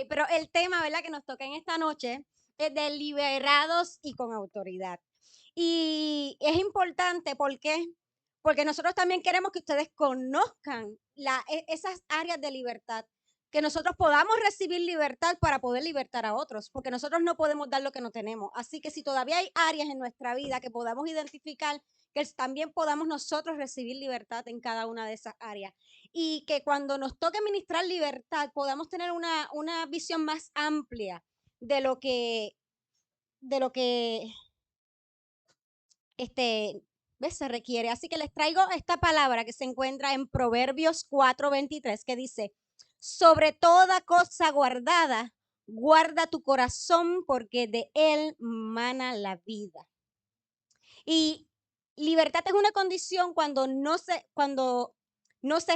pero el tema, ¿verdad?, que nos toca en esta noche es de liberados y con autoridad. Y es importante, ¿por qué? Porque nosotros también queremos que ustedes conozcan esas áreas de libertad, que nosotros podamos recibir libertad para poder libertar a otros, porque nosotros no podemos dar lo que no tenemos. Así que si todavía hay áreas en nuestra vida que podamos identificar, que también podamos nosotros recibir libertad en cada una de esas áreas. Y que cuando nos toque ministrar libertad podamos tener una visión más amplia de lo que, de lo que este, ¿ves? Se requiere. Así que les traigo esta palabra que se encuentra en Proverbios 4:23, que dice, sobre toda cosa guardada, guarda tu corazón porque de él mana la vida. Y libertad es una condición cuando no se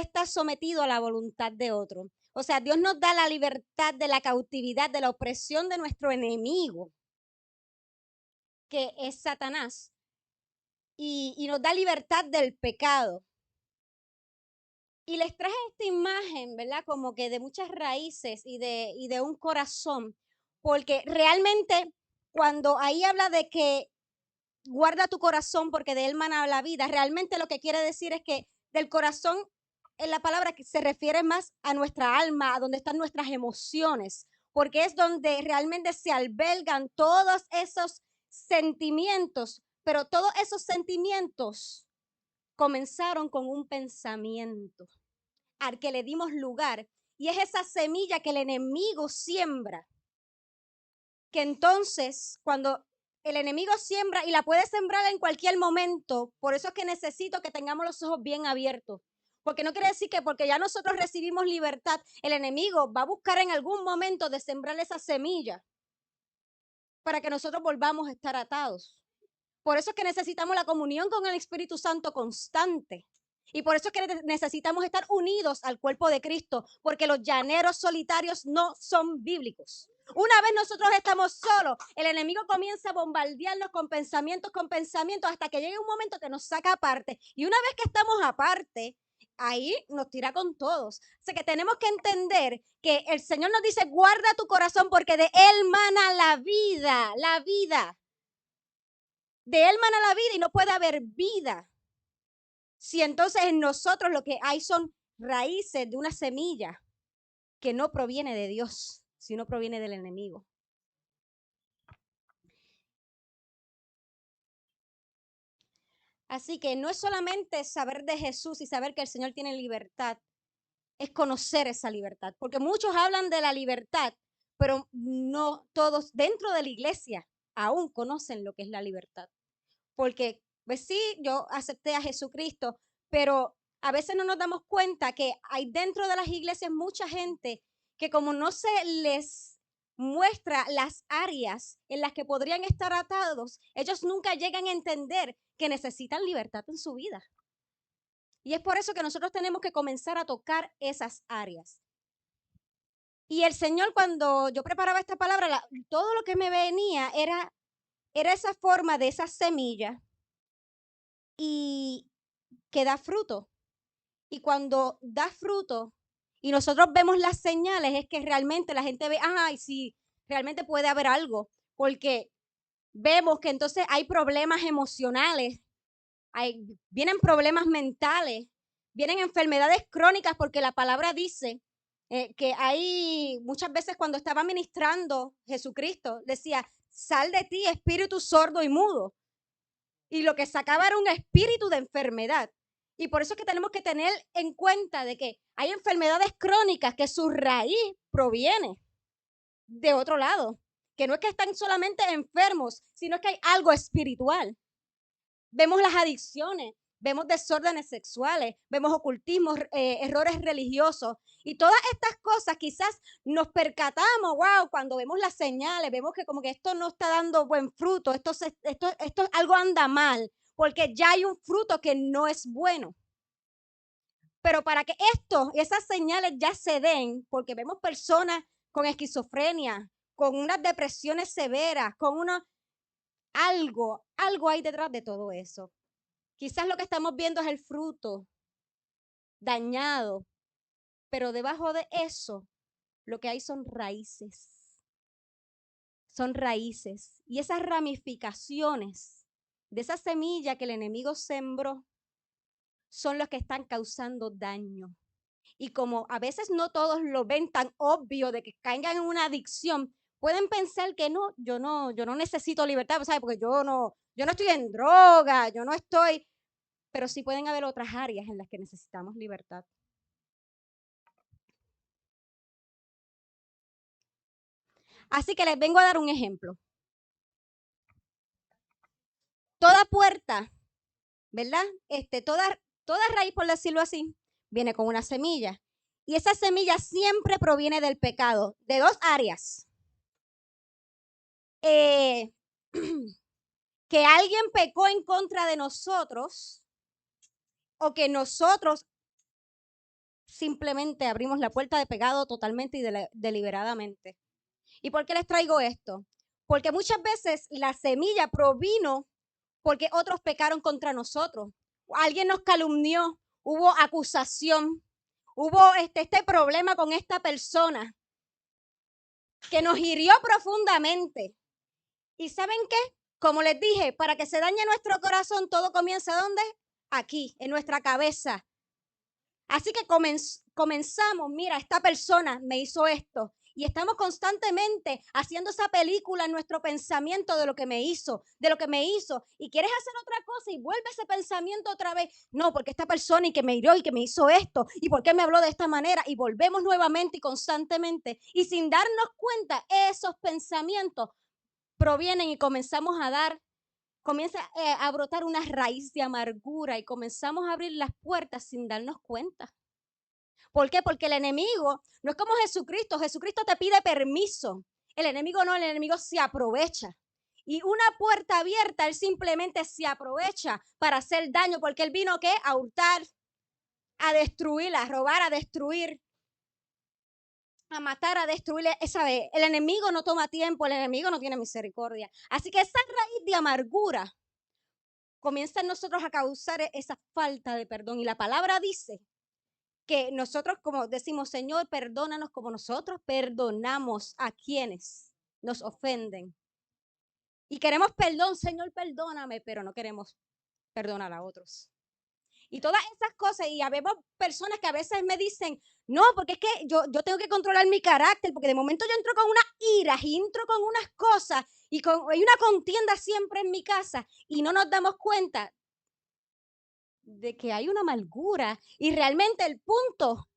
está sometido a la voluntad de otro. O sea, Dios nos da la libertad de la cautividad, de la opresión de nuestro enemigo, que es Satanás, y nos da libertad del pecado. Y les traje esta imagen, ¿verdad? Como que de muchas raíces y de un corazón, porque realmente cuando ahí habla de que guarda tu corazón porque de él mana la vida, realmente lo que quiere decir es que del corazón, en la palabra que se refiere más a nuestra alma, a donde están nuestras emociones, porque es donde realmente se albergan todos esos sentimientos, pero todos esos sentimientos comenzaron con un pensamiento al que le dimos lugar. Y es esa semilla que el enemigo siembra, que entonces cuando el enemigo siembra y la puede sembrar en cualquier momento, por eso es que necesito que tengamos los ojos bien abiertos. Porque no quiere decir que porque ya nosotros recibimos libertad, el enemigo va a buscar en algún momento de sembrar esa semilla para que nosotros volvamos a estar atados. Por eso es que necesitamos la comunión con el Espíritu Santo constante. Y por eso es que necesitamos estar unidos al cuerpo de Cristo, porque los llaneros solitarios no son bíblicos. Una vez nosotros estamos solos, el enemigo comienza a bombardearnos con pensamientos, hasta que llegue un momento que nos saca aparte. Y una vez que estamos aparte, ahí nos tira con todos. Así que tenemos que entender que el Señor nos dice, guarda tu corazón porque de él mana la vida, la vida. De él mana la vida y no puede haber vida si entonces en nosotros lo que hay son raíces de una semilla que no proviene de Dios, sino proviene del enemigo. Así que no es solamente saber de Jesús y saber que el Señor tiene libertad, es conocer esa libertad, porque muchos hablan de la libertad, pero no todos dentro de la iglesia aún conocen lo que es la libertad. Porque, pues sí, yo acepté a Jesucristo, pero a veces no nos damos cuenta que hay dentro de las iglesias mucha gente que como no se les muestra las áreas en las que podrían estar atados, ellos nunca llegan a entender que necesitan libertad en su vida. Y es por eso que nosotros tenemos que comenzar a tocar esas áreas. Y el Señor, cuando yo preparaba esta palabra, todo lo que me venía era esa forma de esa semilla y que da fruto. Y cuando da fruto y nosotros vemos las señales, es que realmente la gente ve, ay, sí, realmente puede haber algo, porque vemos que entonces hay problemas emocionales, vienen problemas mentales, vienen enfermedades crónicas, porque la palabra dice que hay muchas veces cuando estaba ministrando Jesucristo, decía, sal de ti, espíritu sordo y mudo. Y lo que sacaba era un espíritu de enfermedad. Y por eso es que tenemos que tener en cuenta de que hay enfermedades crónicas que su raíz proviene de otro lado, que no es que están solamente enfermos, sino que hay algo espiritual. Vemos las adicciones, vemos desórdenes sexuales, vemos ocultismos, errores religiosos y todas estas cosas quizás nos percatamos, wow, cuando vemos las señales, vemos que como que esto no está dando buen fruto, esto algo anda mal, porque ya hay un fruto que no es bueno. Pero para que esas señales ya se den, porque vemos personas con esquizofrenia, con unas depresiones severas, algo hay detrás de todo eso. Quizás lo que estamos viendo es el fruto dañado, pero debajo de eso lo que hay son raíces. Son raíces. Y esas ramificaciones de esa semilla que el enemigo sembró son los que están causando daño. Y como a veces no todos lo ven tan obvio de que caigan en una adicción, pueden pensar que no, yo no necesito libertad, ¿sabes? Porque yo no estoy en droga, yo no estoy, pero sí pueden haber otras áreas en las que necesitamos libertad. Así que les vengo a dar un ejemplo. Toda puerta, ¿verdad? Toda raíz, por decirlo así, viene con una semilla. Y esa semilla siempre proviene del pecado, de dos áreas. Eh, que alguien pecó en contra de nosotros o que nosotros simplemente abrimos la puerta de pecado totalmente y deliberadamente. ¿Y por qué les traigo esto? Porque muchas veces la semilla provino porque otros pecaron contra nosotros. Alguien nos calumnió, hubo acusación, hubo este problema con esta persona que nos hirió profundamente. ¿Y saben qué? Como les dije, para que se dañe nuestro corazón, todo comienza ¿dónde? Aquí, en nuestra cabeza. Así que comenzamos, mira, esta persona me hizo esto. Y estamos constantemente haciendo esa película en nuestro pensamiento de lo que me hizo, de lo que me hizo. Y quieres hacer otra cosa y vuelve ese pensamiento otra vez. No, porque esta persona y que me hirió y que me hizo esto. ¿Y por qué me habló de esta manera? Y volvemos nuevamente y constantemente. Y sin darnos cuenta, esos pensamientos provienen y comienza a brotar una raíz de amargura y comenzamos a abrir las puertas sin darnos cuenta. ¿Por qué? Porque el enemigo no es como Jesucristo. Jesucristo te pide permiso. El enemigo no, el enemigo se aprovecha. Y una puerta abierta, él simplemente se aprovecha para hacer daño, porque él vino ¿qué? A hurtar, a destruir, a robar, a destruir, a matar, a destruir. Esa vez, el enemigo no toma tiempo, el enemigo no tiene misericordia. Así que esa raíz de amargura comienza en nosotros a causar esa falta de perdón. Y la palabra dice que nosotros como decimos, Señor, perdónanos como nosotros perdonamos a quienes nos ofenden. Y queremos perdón, Señor, perdóname, pero no queremos perdonar a otros. Y todas esas cosas, y habemos personas que a veces me dicen, no, porque es que yo tengo que controlar mi carácter, porque de momento yo entro con unas iras y entro con unas cosas, y hay una contienda siempre en mi casa, y no nos damos cuenta de que hay una amargura, y realmente el punto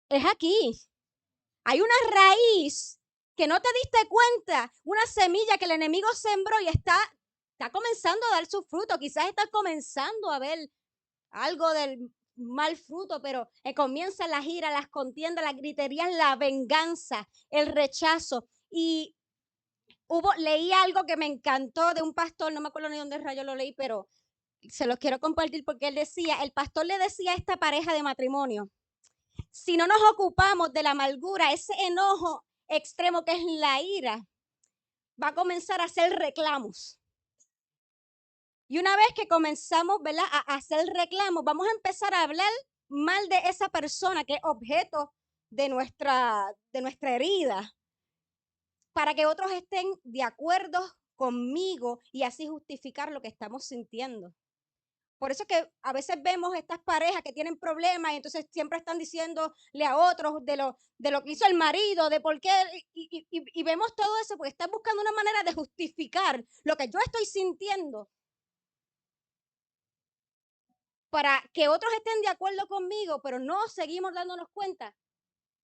es aquí. Hay una raíz que no te diste cuenta, una semilla que el enemigo sembró y está comenzando a dar su fruto. Quizás está comenzando a ver algo del mal fruto, pero comienza la ira, las contiendas, las griterías, la venganza, el rechazo. Y leí algo que me encantó de un pastor, no me acuerdo ni dónde rayo lo leí, pero se los quiero compartir porque el pastor le decía a esta pareja de matrimonio, si no nos ocupamos de la amargura, ese enojo extremo que es la ira, va a comenzar a hacer reclamos. Y una vez que comenzamos, ¿verdad?, a hacer reclamos, vamos a empezar a hablar mal de esa persona que es objeto de nuestra herida, para que otros estén de acuerdo conmigo y así justificar lo que estamos sintiendo. Por eso es que a veces vemos estas parejas que tienen problemas y entonces siempre están diciéndole a otros de lo que hizo el marido, de por qué, y vemos todo eso porque están buscando una manera de justificar lo que yo estoy sintiendo para que otros estén de acuerdo conmigo, pero no seguimos dándonos cuenta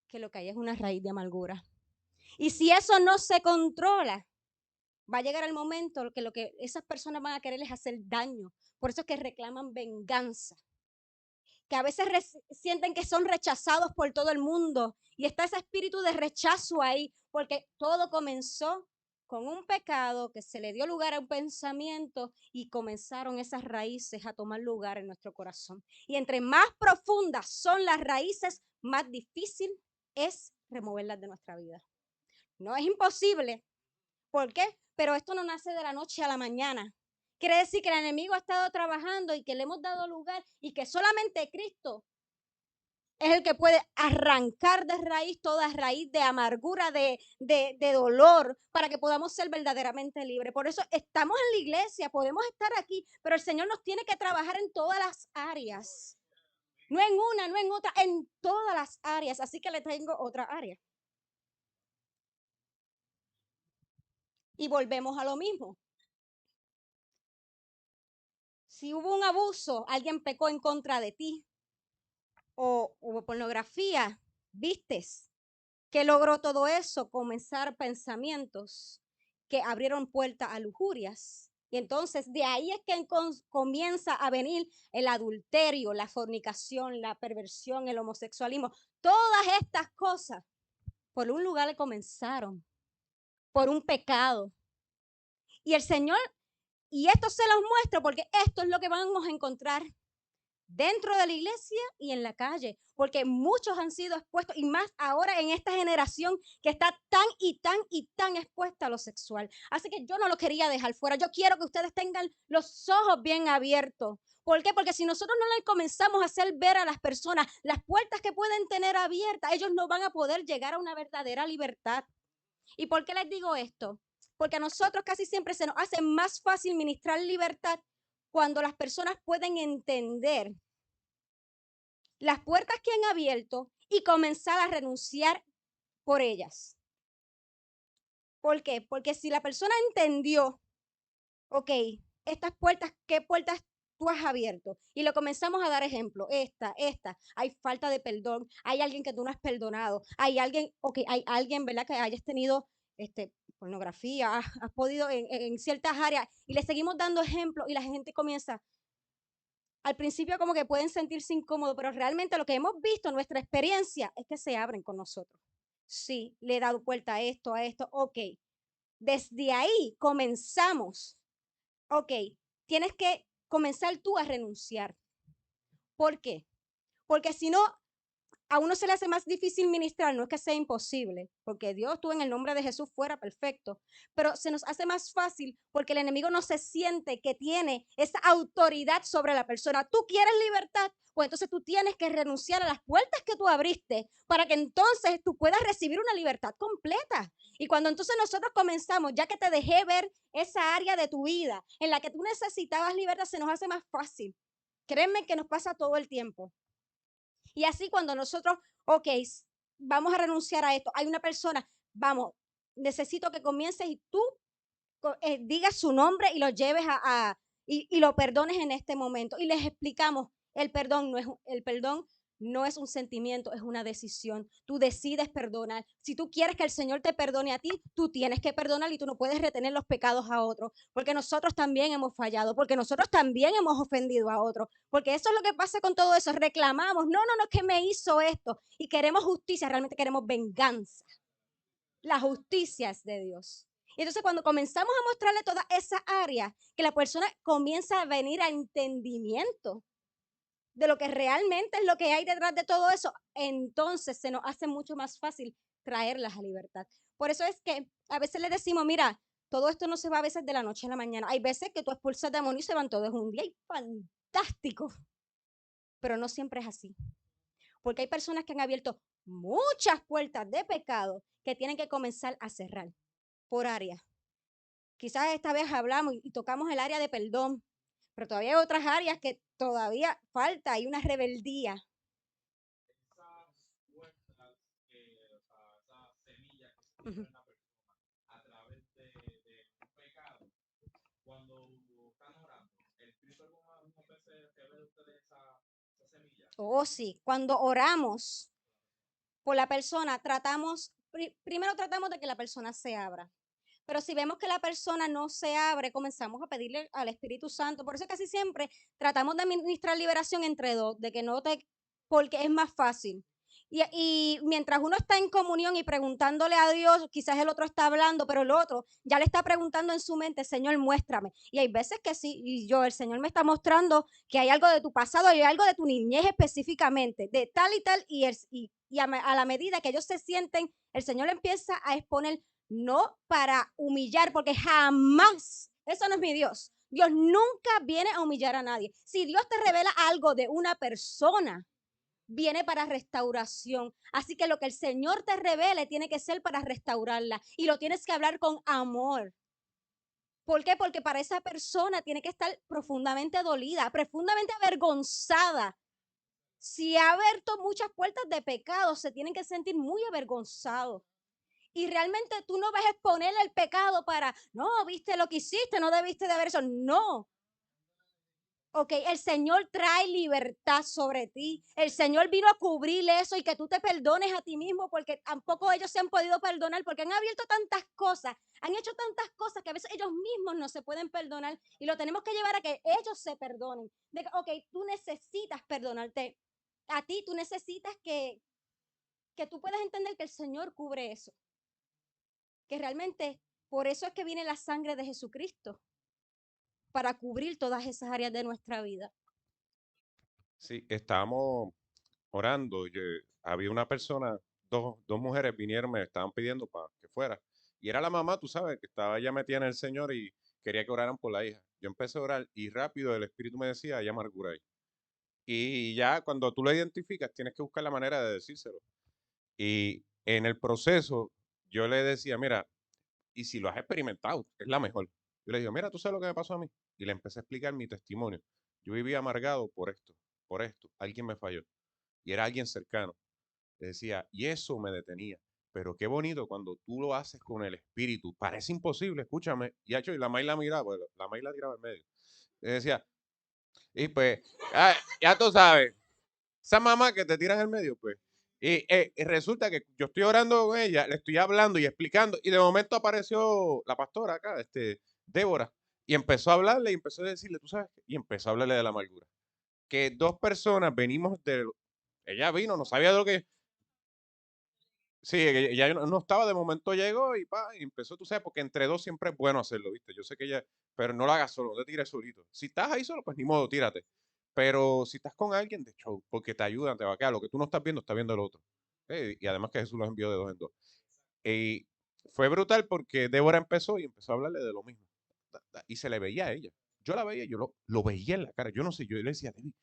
que lo que hay es una raíz de amargura. Y si eso no se controla, va a llegar el momento que lo que esas personas van a querer es hacer daño. Por eso es que reclaman venganza, que a veces sienten que son rechazados por todo el mundo y está ese espíritu de rechazo ahí, porque todo comenzó con un pecado que se le dio lugar a un pensamiento y comenzaron esas raíces a tomar lugar en nuestro corazón. Y entre más profundas son las raíces, más difícil es removerlas de nuestra vida. No es imposible. ¿Por qué? Pero esto no nace de la noche a la mañana. Quiere decir que el enemigo ha estado trabajando y que le hemos dado lugar y que solamente Cristo Es el que puede arrancar de raíz toda raíz de amargura, de dolor, para que podamos ser verdaderamente libres. Por eso estamos en la iglesia, podemos estar aquí, pero el Señor nos tiene que trabajar en todas las áreas. No en una, no en otra, en todas las áreas. Así que le tengo otra área. Y volvemos a lo mismo. Si hubo un abuso, alguien pecó en contra de ti, o hubo pornografía, vistes. ¿Qué logró todo eso? Comenzar pensamientos que abrieron puerta a lujurias. Y entonces de ahí es que comienza a venir el adulterio, la fornicación, la perversión, el homosexualismo. Todas estas cosas por un lugar comenzaron, por un pecado. Y el Señor, y esto se los muestro porque esto es lo que vamos a encontrar dentro de la iglesia y en la calle, porque muchos han sido expuestos, y más ahora en esta generación que está tan y tan y tan expuesta a lo sexual. Así que yo no lo quería dejar fuera. Yo quiero que ustedes tengan los ojos bien abiertos. ¿Por qué? Porque si nosotros no le comenzamos a hacer ver a las personas las puertas que pueden tener abiertas, ellos no van a poder llegar a una verdadera libertad. ¿Y por qué les digo esto? Porque a nosotros casi siempre se nos hace más fácil ministrar libertad cuando las personas pueden entender las puertas que han abierto y comenzar a renunciar por ellas. ¿Por qué? Porque si la persona entendió, ok, estas puertas, ¿qué puertas tú has abierto? Y lo comenzamos a dar ejemplo, hay falta de perdón, hay alguien que tú no has perdonado, hay alguien, hay alguien, ¿verdad? Que hayas tenido pornografía, has podido en ciertas áreas y le seguimos dando ejemplos y la gente comienza, al principio como que pueden sentirse incómodos, pero realmente lo que hemos visto, nuestra experiencia, es que se abren con nosotros. Sí, le he dado vuelta a esto, ok. Desde ahí comenzamos. Ok, tienes que comenzar tú a renunciar. ¿Por qué? Porque si no, a uno se le hace más difícil ministrar, no es que sea imposible, porque Dios tú en el nombre de Jesús fuera perfecto, pero se nos hace más fácil porque el enemigo no se siente que tiene esa autoridad sobre la persona. Tú quieres libertad, pues entonces tú tienes que renunciar a las puertas que tú abriste para que entonces tú puedas recibir una libertad completa. Y cuando entonces nosotros comenzamos, ya que te dejé ver esa área de tu vida en la que tú necesitabas libertad, se nos hace más fácil. Créeme que nos pasa todo el tiempo. Y así cuando nosotros, ok, vamos a renunciar a esto, hay una persona, vamos, necesito que comiences y tú digas su nombre y lo lleves y lo perdones en este momento. Y les explicamos, el perdón no es un sentimiento, es una decisión. Tú decides perdonar. Si tú quieres que el Señor te perdone a ti, tú tienes que perdonar y tú no puedes retener los pecados a otros, porque nosotros también hemos fallado, porque nosotros también hemos ofendido a otros, porque eso es lo que pasa con todo eso. Reclamamos, no, es que me hizo esto y queremos justicia, realmente queremos venganza. La justicia es de Dios. Y entonces cuando comenzamos a mostrarle toda esa área, que la persona comienza a venir a entendimiento de lo que realmente es lo que hay detrás de todo eso, entonces se nos hace mucho más fácil traerlas a libertad. Por eso es que a veces le decimos, mira, todo esto no se va a veces de la noche a la mañana. Hay veces que tú expulsas demonios y se van todos un día y fantástico. Pero no siempre es así. Porque hay personas que han abierto muchas puertas de pecado que tienen que comenzar a cerrar por área. Quizás esta vez hablamos y tocamos el área de perdón, pero todavía hay otras áreas que todavía falta, hay una rebeldía. Uh-huh. Oh, sí, cuando oramos por la persona, primero tratamos de que la persona se abra. Pero si vemos que la persona no se abre, comenzamos a pedirle al Espíritu Santo. Por eso casi siempre tratamos de administrar liberación entre dos, de que no te, porque es más fácil. Y mientras uno está en comunión y preguntándole a Dios, quizás el otro está hablando, pero el otro ya le está preguntando en su mente, Señor, muéstrame. Y hay veces que sí, y el Señor me está mostrando que hay algo de tu pasado, hay algo de tu niñez específicamente, de tal y tal, y a la medida que ellos se sienten, el Señor empieza a exponer, no para humillar, porque jamás, eso no es mi Dios. Dios nunca viene a humillar a nadie. Si Dios te revela algo de una persona, viene para restauración. Así que lo que el Señor te revele tiene que ser para restaurarla y lo tienes que hablar con amor. ¿Por qué? Porque para esa persona tiene que estar profundamente dolida, profundamente avergonzada. Si ha abierto muchas puertas de pecado, se tienen que sentir muy avergonzados. Y realmente tú no vas a exponer el pecado para, no, viste lo que hiciste, no debiste de haber eso. No. Ok, el Señor trae libertad sobre ti. El Señor vino a cubrir eso y que tú te perdones a ti mismo porque tampoco ellos se han podido perdonar porque han abierto tantas cosas, han hecho tantas cosas que a veces ellos mismos no se pueden perdonar y lo tenemos que llevar a que ellos se perdonen. De que, ok, tú necesitas perdonarte a ti, tú necesitas que tú puedas entender que el Señor cubre eso. Que realmente por eso es que viene la sangre de Jesucristo, para cubrir todas esas áreas de nuestra vida. Sí, estábamos orando. Había una persona, dos mujeres vinieron, me estaban pidiendo para que fuera. Y era la mamá, tú sabes, que estaba ya metida en el Señor y quería que oraran por la hija. Yo empecé a orar y rápido el Espíritu me decía, ella amargura ahí. Y ya cuando tú lo identificas, tienes que buscar la manera de decírselo. Y en el proceso, yo le decía, mira, y si lo has experimentado, es la mejor. Yo le digo, mira, tú sabes lo que me pasó a mí. Y le empecé a explicar mi testimonio. Yo vivía amargado por esto. Alguien me falló. Y era alguien cercano. Le decía, y eso me detenía. Pero qué bonito cuando tú lo haces con el espíritu. Parece imposible, escúchame. Y la May la miraba, pues, la May la tiraba en medio. Le decía, y pues, ya tú sabes, esa mamá que te tiran en el medio, pues. Y resulta que yo estoy orando con ella, le estoy hablando y explicando, y de momento apareció la pastora acá, Débora, y empezó a hablarle y empezó a decirle, tú sabes, y empezó a hablarle de la amargura. Que dos personas venimos de. Ella vino, no sabía de lo que. Sí, ella no estaba, de momento llegó y pa, y empezó, tú sabes, porque entre dos siempre es bueno hacerlo, ¿viste? Yo sé que ella, pero no lo hagas solo, no te tires solito. Si estás ahí solo, pues ni modo, tírate. Pero si estás con alguien, de show, porque te ayudan, te va a quedar. Lo que tú no estás viendo, está viendo el otro. Y además que Jesús los envió de dos en dos. Y fue brutal porque Débora empezó y empezó a hablarle de lo mismo. Y se le veía a ella. Yo la veía, yo lo veía en la cara. Yo no sé, yo le decía, David,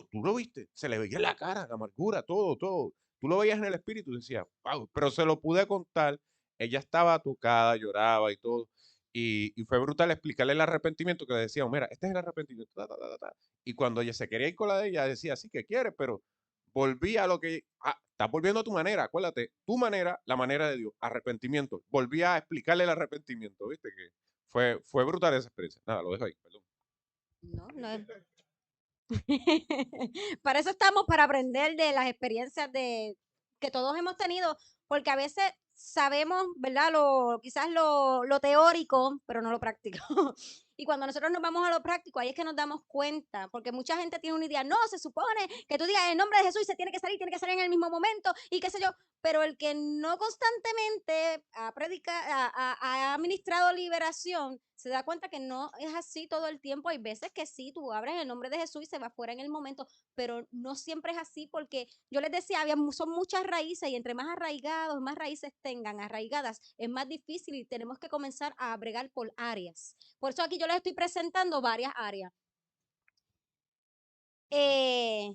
tú lo viste, se le veía en la cara, la amargura, todo, todo. Tú lo veías en el espíritu y decías, wow, pero se lo pude contar. Ella estaba tocada, lloraba y todo. Y fue brutal explicarle el arrepentimiento que le decía, mira, este es el arrepentimiento. Y cuando ella se quería ir con la de ella, decía, sí que quiere, pero volví a lo que, estás volviendo a tu manera, acuérdate, tu manera, la manera de Dios, arrepentimiento. Volví a explicarle el arrepentimiento, ¿viste? Que fue brutal esa experiencia. Nada, lo dejo ahí, perdón. No, no es. Para eso estamos, para aprender de las experiencias que todos hemos tenido, porque a veces sabemos, ¿verdad? Quizás lo teórico, pero no lo práctico. Y cuando nosotros nos vamos a lo práctico, ahí es que nos damos cuenta, porque mucha gente tiene una idea, no, se supone que tú digas el nombre de Jesús y se tiene que salir en el mismo momento y qué sé yo, pero el que no constantemente ha ministrado liberación, se da cuenta que no es así todo el tiempo. Hay veces que sí, tú abres el nombre de Jesús y se va fuera en el momento, pero no siempre es así porque yo les decía, son muchas raíces y entre más arraigados, más raíces tengan arraigadas, es más difícil y tenemos que comenzar a bregar por áreas. Por eso aquí yo les estoy presentando varias áreas. Eh,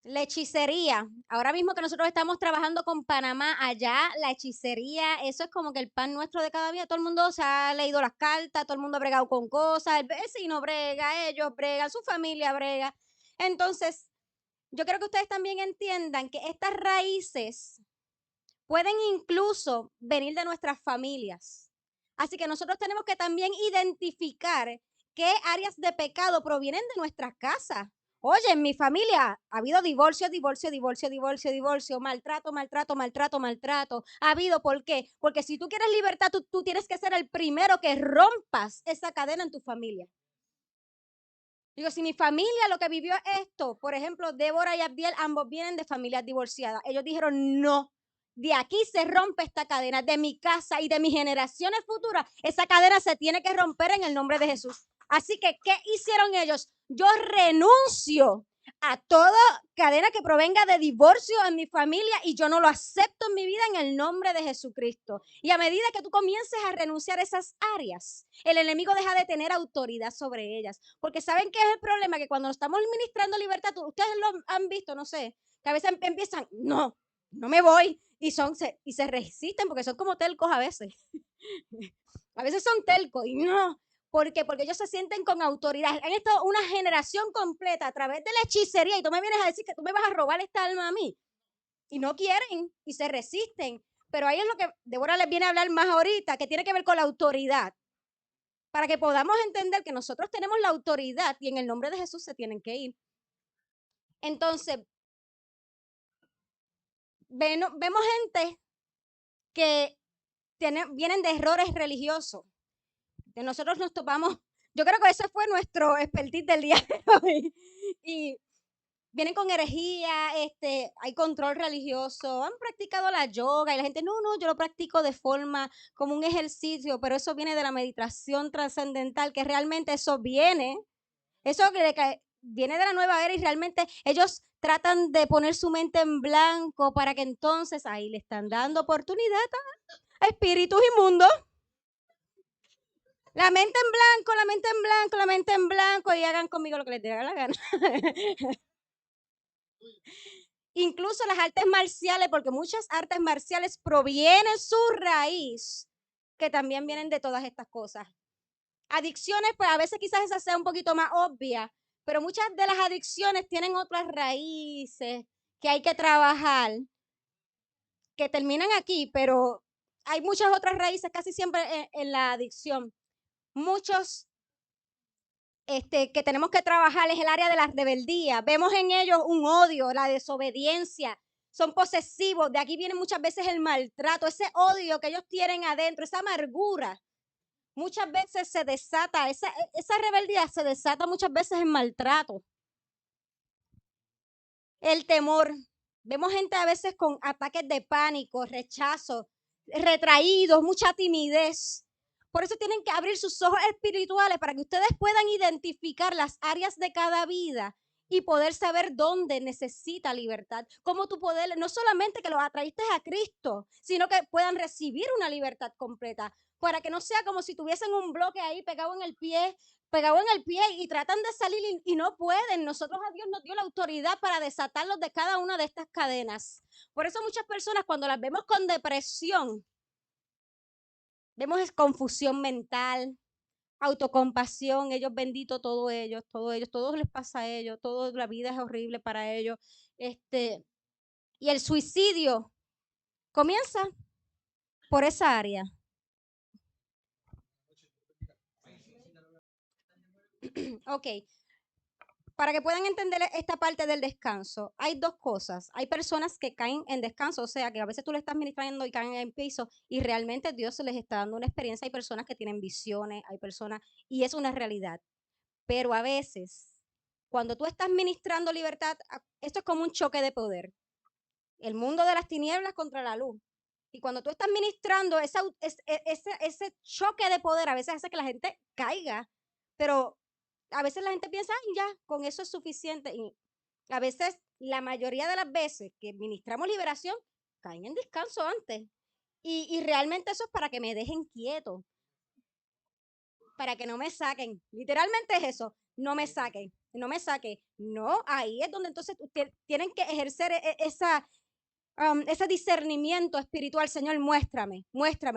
La hechicería. Ahora mismo que nosotros estamos trabajando con Panamá, allá la hechicería, eso es como que el pan nuestro de cada día. Todo el mundo se ha leído las cartas, todo el mundo ha bregado con cosas, el vecino brega, ellos bregan, su familia brega. Entonces, yo creo que ustedes también entiendan que estas raíces pueden incluso venir de nuestras familias. Así que nosotros tenemos que también identificar qué áreas de pecado provienen de nuestras casas. Oye, en mi familia ha habido divorcio, divorcio, divorcio, divorcio, divorcio, maltrato, maltrato, maltrato, maltrato. Ha habido, ¿por qué? Porque si tú quieres libertad, tú tienes que ser el primero que rompas esa cadena en tu familia. Digo, si mi familia lo que vivió es esto, por ejemplo, Débora y Abdiel, ambos vienen de familias divorciadas. Ellos dijeron, no, de aquí se rompe esta cadena, de mi casa y de mis generaciones futuras, esa cadena se tiene que romper en el nombre de Jesús. Así que, ¿qué hicieron ellos? Yo renuncio a toda cadena que provenga de divorcio en mi familia y yo no lo acepto en mi vida en el nombre de Jesucristo. Y a medida que tú comiences a renunciar a esas áreas, el enemigo deja de tener autoridad sobre ellas. Porque ¿saben qué es el problema? Que cuando estamos ministrando libertad, ustedes lo han visto, no sé, que a veces empiezan, no, no me voy, y se resisten porque son como telcos a veces. A veces son telcos y no. ¿Por qué? Porque ellos se sienten con autoridad. Han estado una generación completa a través de la hechicería y tú me vienes a decir que tú me vas a robar esta alma a mí. Y no quieren y se resisten. Pero ahí es lo que Débora les viene a hablar más ahorita, que tiene que ver con la autoridad. Para que podamos entender que nosotros tenemos la autoridad y en el nombre de Jesús se tienen que ir. Entonces, vemos gente que vienen de errores religiosos. De nosotros nos topamos, yo creo que ese fue nuestro expertise del día de hoy. Y vienen con herejía, hay control religioso, han practicado la yoga y la gente, no, yo lo practico de forma como un ejercicio, pero eso viene de la meditación trascendental, que realmente eso que viene de la nueva era y realmente ellos tratan de poner su mente en blanco para que entonces ahí le están dando oportunidad a espíritus inmundos. La mente en blanco, la mente en blanco, la mente en blanco y hagan conmigo lo que les dé la gana. Incluso las artes marciales, porque muchas artes marciales provienen su raíz, que también vienen de todas estas cosas. Adicciones, pues a veces quizás esa sea un poquito más obvia, pero muchas de las adicciones tienen otras raíces que hay que trabajar, que terminan aquí, pero hay muchas otras raíces casi siempre en la adicción. Muchos que tenemos que trabajar es el área de la rebeldía. Vemos en ellos un odio, la desobediencia. Son posesivos. De aquí viene muchas veces el maltrato, ese odio que ellos tienen adentro, esa amargura. Muchas veces se desata, esa rebeldía se desata muchas veces en maltrato. El temor. Vemos gente a veces con ataques de pánico, rechazo, retraídos, mucha timidez. Por eso tienen que abrir sus ojos espirituales para que ustedes puedan identificar las áreas de cada vida y poder saber dónde necesita libertad. Cómo tú poder, no solamente que los atraíste a Cristo, sino que puedan recibir una libertad completa. Para que no sea como si tuviesen un bloque ahí pegado en el pie y tratan de salir y no pueden. Nosotros a Dios nos dio la autoridad para desatarlos de cada una de estas cadenas. Por eso muchas personas cuando las vemos con depresión, vemos confusión mental, autocompasión, ellos benditos, todos les pasa a ellos, toda la vida es horrible para ellos. Y el suicidio comienza por esa área. Ok, para que puedan entender esta parte del descanso, hay dos cosas. Hay personas que caen en descanso, o sea, que a veces tú le estás ministrando y caen en el piso y realmente Dios les está dando una experiencia. Hay personas que tienen visiones, hay personas, y es una realidad. Pero a veces, cuando tú estás ministrando libertad, esto es como un choque de poder. El mundo de las tinieblas contra la luz. Y cuando tú estás ministrando, ese choque de poder a veces hace que la gente caiga, pero a veces la gente piensa, ay, ya, con eso es suficiente. Y a veces, la mayoría de las veces que ministramos liberación, caen en descanso antes. Y realmente eso es para que me dejen quieto, para que no me saquen. Literalmente es eso, no me saquen, no me saquen. No, ahí es donde entonces tienen que ejercer ese discernimiento espiritual. Señor, muéstrame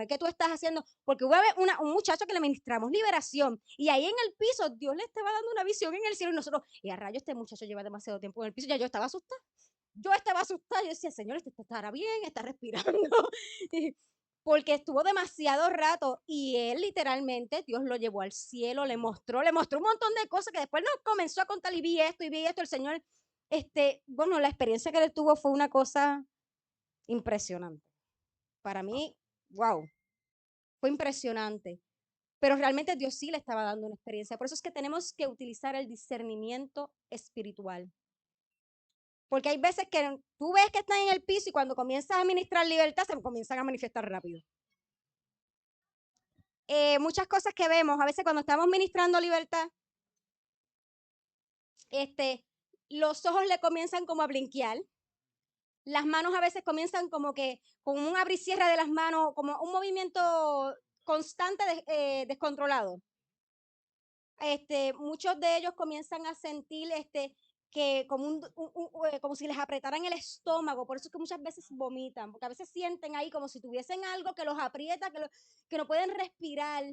qué tú estás haciendo, porque hubo un muchacho que le ministramos liberación y ahí en el piso Dios le estaba dando una visión en el cielo y nosotros, y a rayo este muchacho lleva demasiado tiempo en el piso, ya yo estaba asustada. Yo decía, Señor, este estará bien, está respirando, porque estuvo demasiado rato y él literalmente, Dios lo llevó al cielo, le mostró un montón de cosas que después nos comenzó a contar y vi esto, el Señor, bueno, la experiencia que él tuvo fue una cosa impresionante. Para mí, wow, fue impresionante. Pero realmente Dios sí le estaba dando una experiencia. Por eso es que tenemos que utilizar el discernimiento espiritual. Porque hay veces que tú ves que están en el piso y cuando comienzas a ministrar libertad se comienzan a manifestar rápido. Muchas cosas que vemos, a veces cuando estamos ministrando libertad, los ojos le comienzan como a blinquear, las manos a veces comienzan como que con un abrir y cierre de las manos, como un movimiento constante descontrolado. Muchos de ellos comienzan a sentir que como si les apretaran el estómago, por eso es que muchas veces vomitan, porque a veces sienten ahí como si tuviesen algo que los aprieta, que no pueden respirar,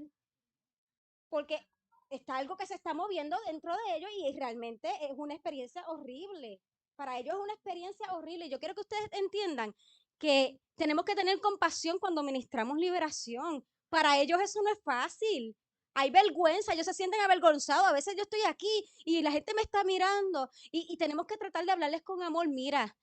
porque está algo que se está moviendo dentro de ellos y realmente es una experiencia horrible. Para ellos es una experiencia horrible. Yo quiero que ustedes entiendan que tenemos que tener compasión cuando ministramos liberación. Para ellos eso no es fácil. Hay vergüenza, ellos se sienten avergonzados. A veces yo estoy aquí y la gente me está mirando y tenemos que tratar de hablarles con amor. Mira,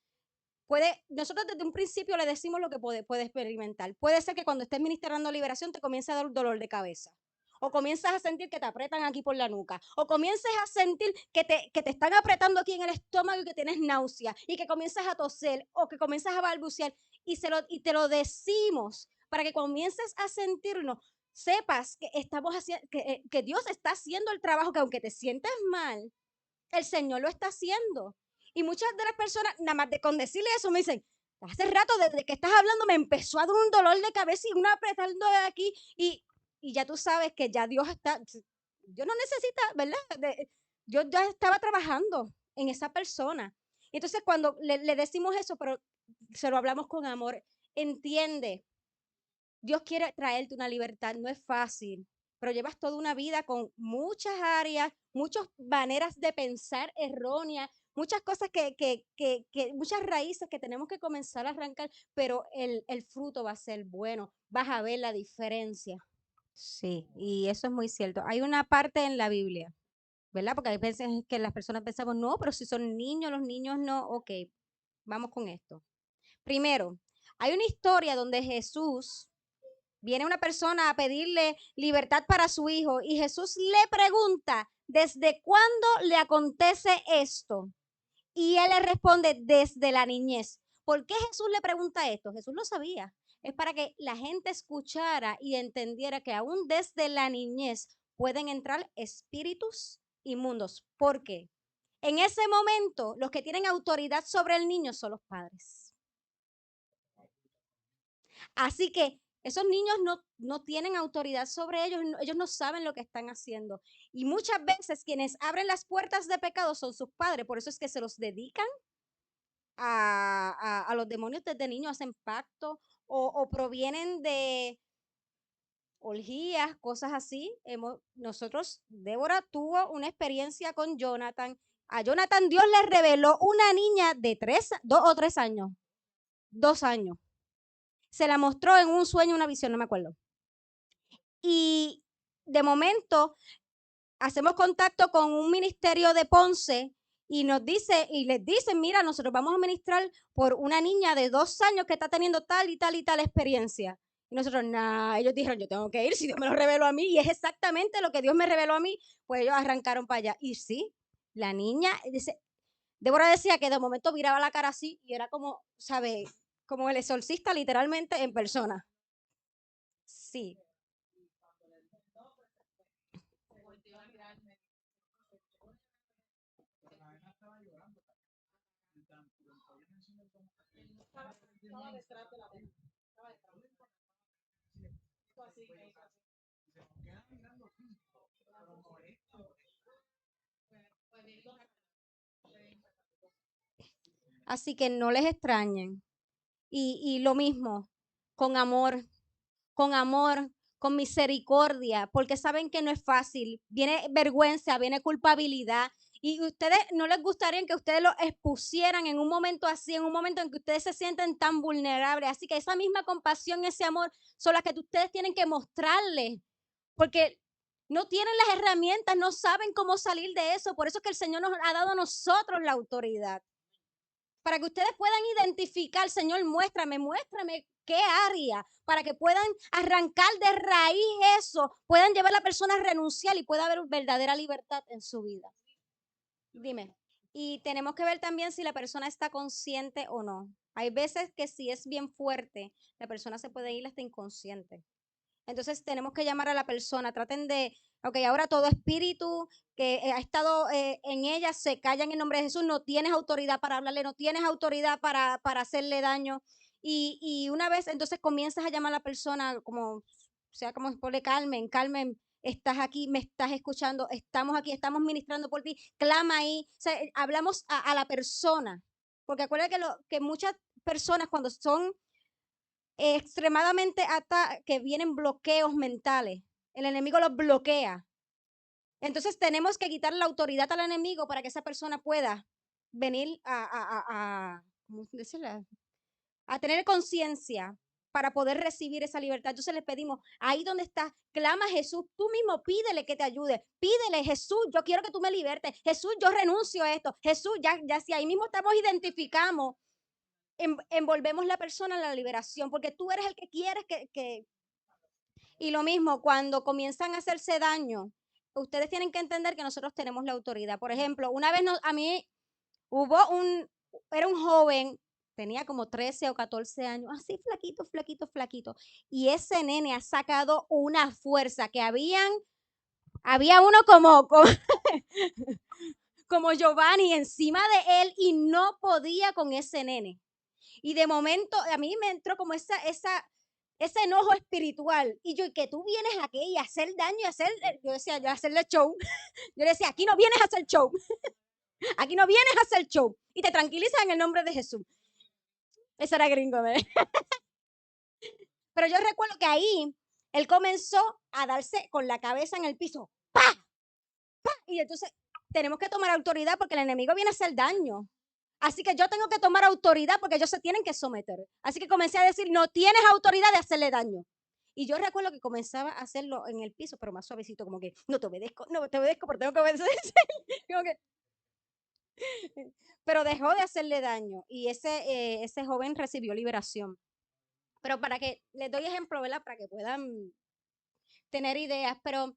nosotros desde un principio le decimos lo que puede experimentar. Puede ser que cuando estés ministrando liberación te comience a dar un dolor de cabeza. O comienzas a sentir que te apretan aquí por la nuca. O comiences a sentir que te están apretando aquí en el estómago y que tienes náusea. Y que comienzas a toser o que comienzas a balbucear. Y te lo decimos para que comiences a sentirnos. Sepas que, que Dios está haciendo el trabajo, que aunque te sientes mal, el Señor lo está haciendo. Y muchas de las personas, nada más con decirle eso, me dicen, hace rato desde que estás hablando me empezó a dar un dolor de cabeza y una apretando de aquí y ya tú sabes que ya Dios está, Dios no necesita, ¿verdad? Yo ya estaba trabajando en esa persona. Entonces cuando le decimos eso, pero se lo hablamos con amor, entiende, Dios quiere traerte una libertad, no es fácil, pero llevas toda una vida con muchas áreas, muchas maneras de pensar erróneas, muchas cosas muchas raíces que tenemos que comenzar a arrancar, pero el fruto va a ser bueno, vas a ver la diferencia. Sí, y eso es muy cierto. Hay una parte en la Biblia, ¿verdad? Porque hay veces que las personas pensamos, no, pero si son niños, los niños no, ok, vamos con esto. Primero, hay una historia donde Jesús viene una persona a pedirle libertad para su hijo y Jesús le pregunta, ¿desde cuándo le acontece esto? Y él le responde, desde la niñez. ¿Por qué Jesús le pregunta esto? Jesús lo sabía. Es para que la gente escuchara y entendiera que aún desde la niñez pueden entrar espíritus inmundos. ¿Por qué? En ese momento, los que tienen autoridad sobre el niño son los padres. Así que esos niños no tienen autoridad sobre ellos, ellos no saben lo que están haciendo. Y muchas veces quienes abren las puertas de pecado son sus padres, por eso es que se los dedican a los demonios desde niños, hacen pacto o provienen de orgías, cosas así. Nosotros, Débora tuvo una experiencia con Jonathan. A Jonathan Dios le reveló una niña de 2 o 3 años, 2 años. Se la mostró en un sueño, una visión, no me acuerdo. Y de momento hacemos contacto con un ministerio de Ponce y les dicen, mira, nosotros vamos a ministrar por una niña de 2 años que está teniendo tal y tal y tal experiencia. Y nosotros, ellos dijeron, yo tengo que ir, si Dios me lo reveló a mí, y es exactamente lo que Dios me reveló a mí, pues ellos arrancaron para allá. Y sí, la niña, Débora decía que de momento viraba la cara así y era como, ¿sabe? Como el exorcista literalmente en persona. Sí. Así que no les extrañen. Y lo mismo, con amor, con amor, con misericordia, porque saben que no es fácil. Viene vergüenza, viene culpabilidad. Y ustedes no les gustaría que ustedes lo expusieran en un momento así, en un momento en que ustedes se sienten tan vulnerables. Así que esa misma compasión, ese amor, son las que ustedes tienen que mostrarles, porque no tienen las herramientas, no saben cómo salir de eso. Por eso es que el Señor nos ha dado a nosotros la autoridad, para que ustedes puedan identificar, Señor, muéstrame qué área, para que puedan arrancar de raíz eso, puedan llevar a la persona a renunciar y pueda haber verdadera libertad en su vida. Dime. Y tenemos que ver también si la persona está consciente o no. Hay veces que si es bien fuerte, la persona se puede ir hasta inconsciente. Entonces tenemos que llamar a la persona, traten Ok, ahora todo espíritu que ha estado en ella se calla en el nombre de Jesús. No tienes autoridad para hablarle, no tienes autoridad para hacerle daño. Y una vez entonces comienzas a llamar a la persona como, o sea, como ponle Carmen, Carmen, estás aquí, me estás escuchando, estamos aquí, estamos ministrando por ti, clama ahí. O sea, hablamos a la persona. Porque acuérdate que muchas personas cuando son extremadamente hasta que vienen bloqueos mentales, el enemigo los bloquea. Entonces tenemos que quitar la autoridad al enemigo para que esa persona pueda venir ¿cómo decirlo? A tener conciencia para poder recibir esa libertad. Entonces le pedimos, ahí donde está, clama a Jesús, tú mismo pídele que te ayude, pídele, Jesús, yo quiero que tú me libertes, Jesús, yo renuncio a esto, Jesús, ya si ahí mismo estamos, identificamos, envolvemos la persona en la liberación, porque tú eres el que quieres y lo mismo, cuando comienzan a hacerse daño, ustedes tienen que entender que nosotros tenemos la autoridad. Por ejemplo, una vez a mí era un joven, tenía como 13 o 14 años, así flaquito, flaquito, flaquito. Y ese nene ha sacado una fuerza que había uno como Giovanni encima de él y no podía con ese nene. Y de momento a mí me entró como ese enojo espiritual. Y yo, y que tú vienes aquí y hacer daño y yo decía, yo hacerle show. Yo le decía, aquí no vienes a hacer show. Aquí no vienes a hacer show. Y te tranquilizas en el nombre de Jesús. Ese era gringo, ¿eh? Pero yo recuerdo que ahí él comenzó a darse con la cabeza en el piso. ¡Pah! ¡Pah! Y entonces tenemos que tomar autoridad porque el enemigo viene a hacer daño. Así que yo tengo que tomar autoridad porque ellos se tienen que someter. Así que comencé a decir, no tienes autoridad de hacerle daño. Y yo recuerdo que comenzaba a hacerlo en el piso, pero más suavecito, como que no te obedezco, no te obedezco, pero tengo que obedecer. Como que, pero dejó de hacerle daño y ese joven recibió liberación. Pero para que les doy ejemplo, ¿verdad? Para que puedan tener ideas, pero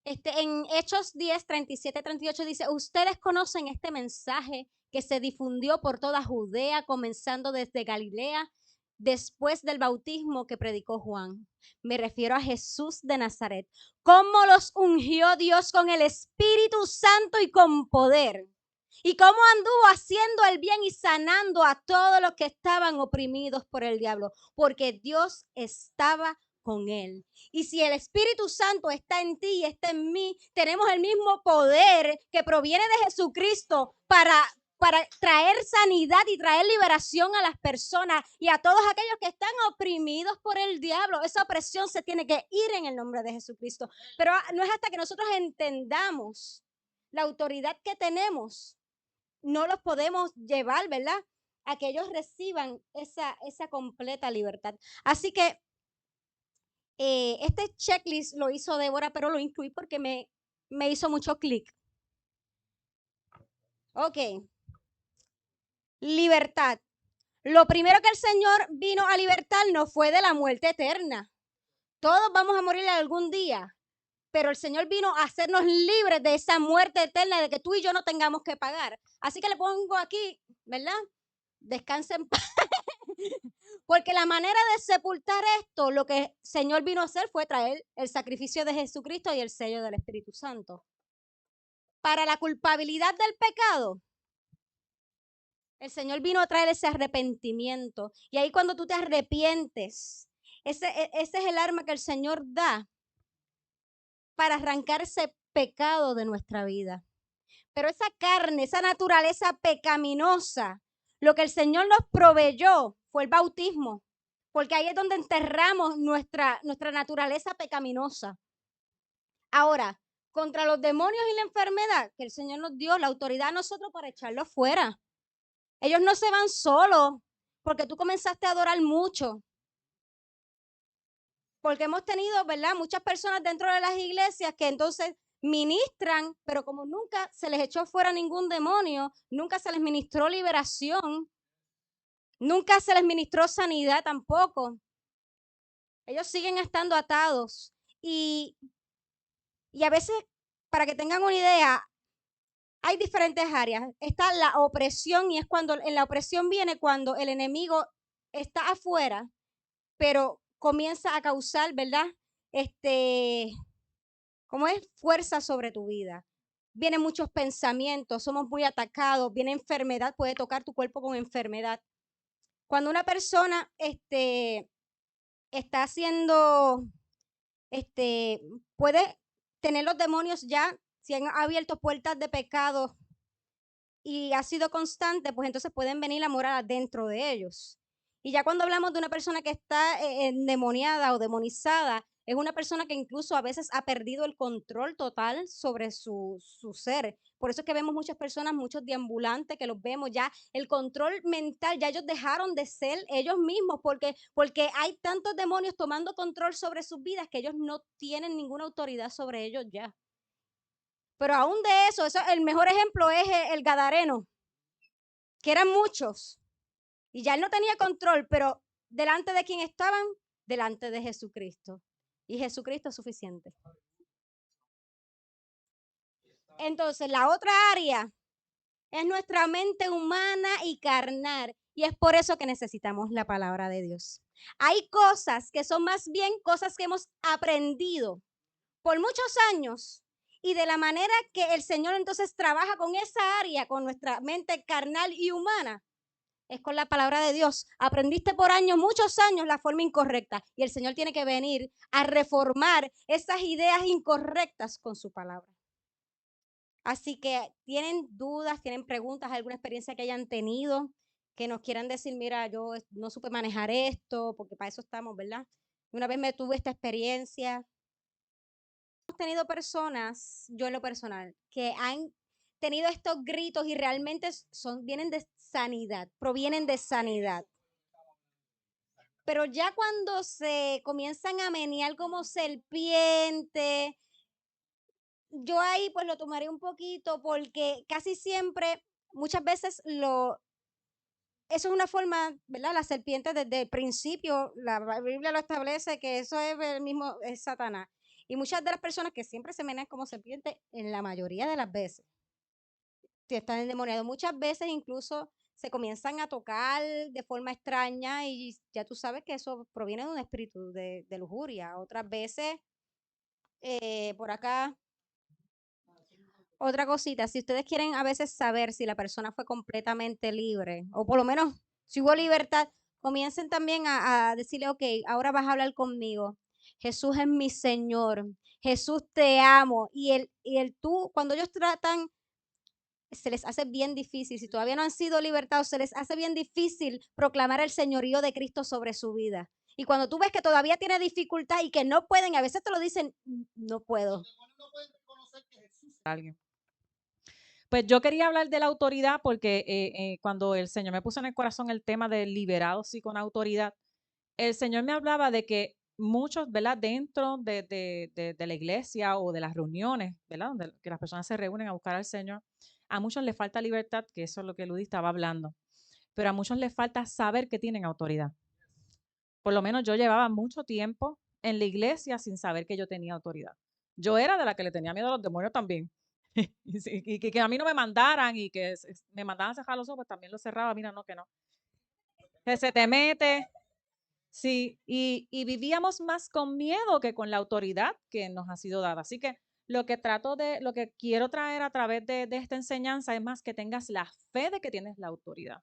en Hechos 10, 37, 38 dice, ustedes conocen este mensaje que se difundió por toda Judea, comenzando desde Galilea, después del bautismo que predicó Juan. Me refiero a Jesús de Nazaret. Cómo los ungió Dios con el Espíritu Santo y con poder. Y cómo anduvo haciendo el bien y sanando a todos los que estaban oprimidos por el diablo, porque Dios estaba con él. Y si el Espíritu Santo está en ti y está en mí, tenemos el mismo poder que proviene de Jesucristo para traer sanidad y traer liberación a las personas y a todos aquellos que están oprimidos por el diablo. Esa opresión se tiene que ir en el nombre de Jesucristo. Pero no es hasta que nosotros entendamos la autoridad que tenemos, no los podemos llevar, ¿verdad? A que ellos reciban esa completa libertad. Así que este checklist lo hizo Débora, pero lo incluí porque me hizo mucho clic. Ok. Libertad. Lo primero que el Señor vino a libertar no fue de la muerte eterna. Todos vamos a morir algún día, pero el Señor vino a hacernos libres de esa muerte eterna, de que tú y yo no tengamos que pagar. Así que le pongo aquí, ¿verdad? Descansen en paz. Porque la manera de sepultar esto, lo que el Señor vino a hacer fue traer el sacrificio de Jesucristo y el sello del Espíritu Santo. Para la culpabilidad del pecado, el Señor vino a traer ese arrepentimiento. Y ahí cuando tú te arrepientes, ese es el arma que el Señor da para arrancar ese pecado de nuestra vida. Pero esa carne, esa naturaleza pecaminosa, lo que el Señor nos proveyó fue el bautismo. Porque ahí es donde enterramos nuestra naturaleza pecaminosa. Ahora, contra los demonios y la enfermedad, que el Señor nos dio la autoridad a nosotros para echarlos fuera. Ellos no se van solos porque tú comenzaste a adorar mucho. Porque hemos tenido, ¿verdad? Muchas personas dentro de las iglesias que entonces ministran, pero como nunca se les echó fuera ningún demonio, nunca se les ministró liberación, nunca se les ministró sanidad tampoco. Ellos siguen estando atados. Y a veces, para que tengan una idea, hay diferentes áreas. Está la opresión y es cuando en la opresión viene cuando el enemigo está afuera, pero comienza a causar, ¿verdad? ¿Cómo es fuerza sobre tu vida? Vienen muchos pensamientos, somos muy atacados, viene enfermedad, puede tocar tu cuerpo con enfermedad. Cuando una persona está haciendo, puede tener los demonios ya, si han abierto puertas de pecado y ha sido constante, pues entonces pueden venir a morar dentro de ellos. Y ya cuando hablamos de una persona que está endemoniada o demonizada, es una persona que incluso a veces ha perdido el control total sobre su ser. Por eso es que vemos muchas personas, muchos deambulantes que los vemos ya, el control mental, ya ellos dejaron de ser ellos mismos porque hay tantos demonios tomando control sobre sus vidas que ellos no tienen ninguna autoridad sobre ellos ya. Pero aún de eso el mejor ejemplo es el Gadareno, que eran muchos. Y ya él no tenía control, pero delante de quién estaban, delante de Jesucristo. Y Jesucristo es suficiente. Entonces, la otra área es nuestra mente humana y carnal. Y es por eso que necesitamos la palabra de Dios. Hay cosas que son más bien cosas que hemos aprendido por muchos años y de la manera que el Señor entonces trabaja con esa área, con nuestra mente carnal y humana, es con la palabra de Dios. Aprendiste por años, muchos años, la forma incorrecta y el Señor tiene que venir a reformar esas ideas incorrectas con su palabra. Así que tienen dudas, tienen preguntas, alguna experiencia que hayan tenido, que nos quieran decir, mira, yo no supe manejar esto, porque para eso estamos, ¿verdad? Una vez me tuve esta experiencia. Hemos tenido personas, yo en lo personal, que han tenido estos gritos y realmente vienen de sanidad, provienen de sanidad. Pero ya cuando se comienzan a menear como serpiente, yo ahí pues lo tomaré un poquito porque casi siempre, muchas veces eso es una forma, ¿verdad? La serpiente desde el principio, la Biblia lo establece que eso es el mismo, es Satanás. Y muchas de las personas que siempre se menean como serpiente, en la mayoría de las veces, si están endemoniados, muchas veces incluso se comienzan a tocar de forma extraña y ya tú sabes que eso proviene de un espíritu de lujuria. Otras veces, por acá, otra cosita, si ustedes quieren a veces saber si la persona fue completamente libre, o por lo menos si hubo libertad, comiencen también a decirle, ok, ahora vas a hablar conmigo. Jesús es mi Señor. Jesús te amo. Y el tú, cuando ellos tratan, se les hace bien difícil, si todavía no han sido libertados, se les hace bien difícil proclamar el señorío de Cristo sobre su vida. Y cuando tú ves que todavía tiene dificultad y que no pueden, a veces te lo dicen, no puedo. Alguien. Pues yo quería hablar de la autoridad porque cuando el Señor me puso en el corazón el tema de liberados y con autoridad, el Señor me hablaba de que muchos, ¿verdad? Dentro de la iglesia o de las reuniones, ¿verdad? Donde que las personas se reúnen a buscar al Señor, a muchos les falta libertad, que eso es lo que Ludi estaba hablando, pero a muchos les falta saber que tienen autoridad. Por lo menos yo llevaba mucho tiempo en la iglesia sin saber que yo tenía autoridad. Yo era de la que le tenía miedo a los demonios también. y que a mí no me mandaran y que me mandaban a cerrar los ojos, pues también los cerraba, mira, no, que no. Que se te mete. Sí, y vivíamos más con miedo que con la autoridad que nos ha sido dada. Así que lo que quiero traer a través de esta enseñanza es más que tengas la fe de que tienes la autoridad,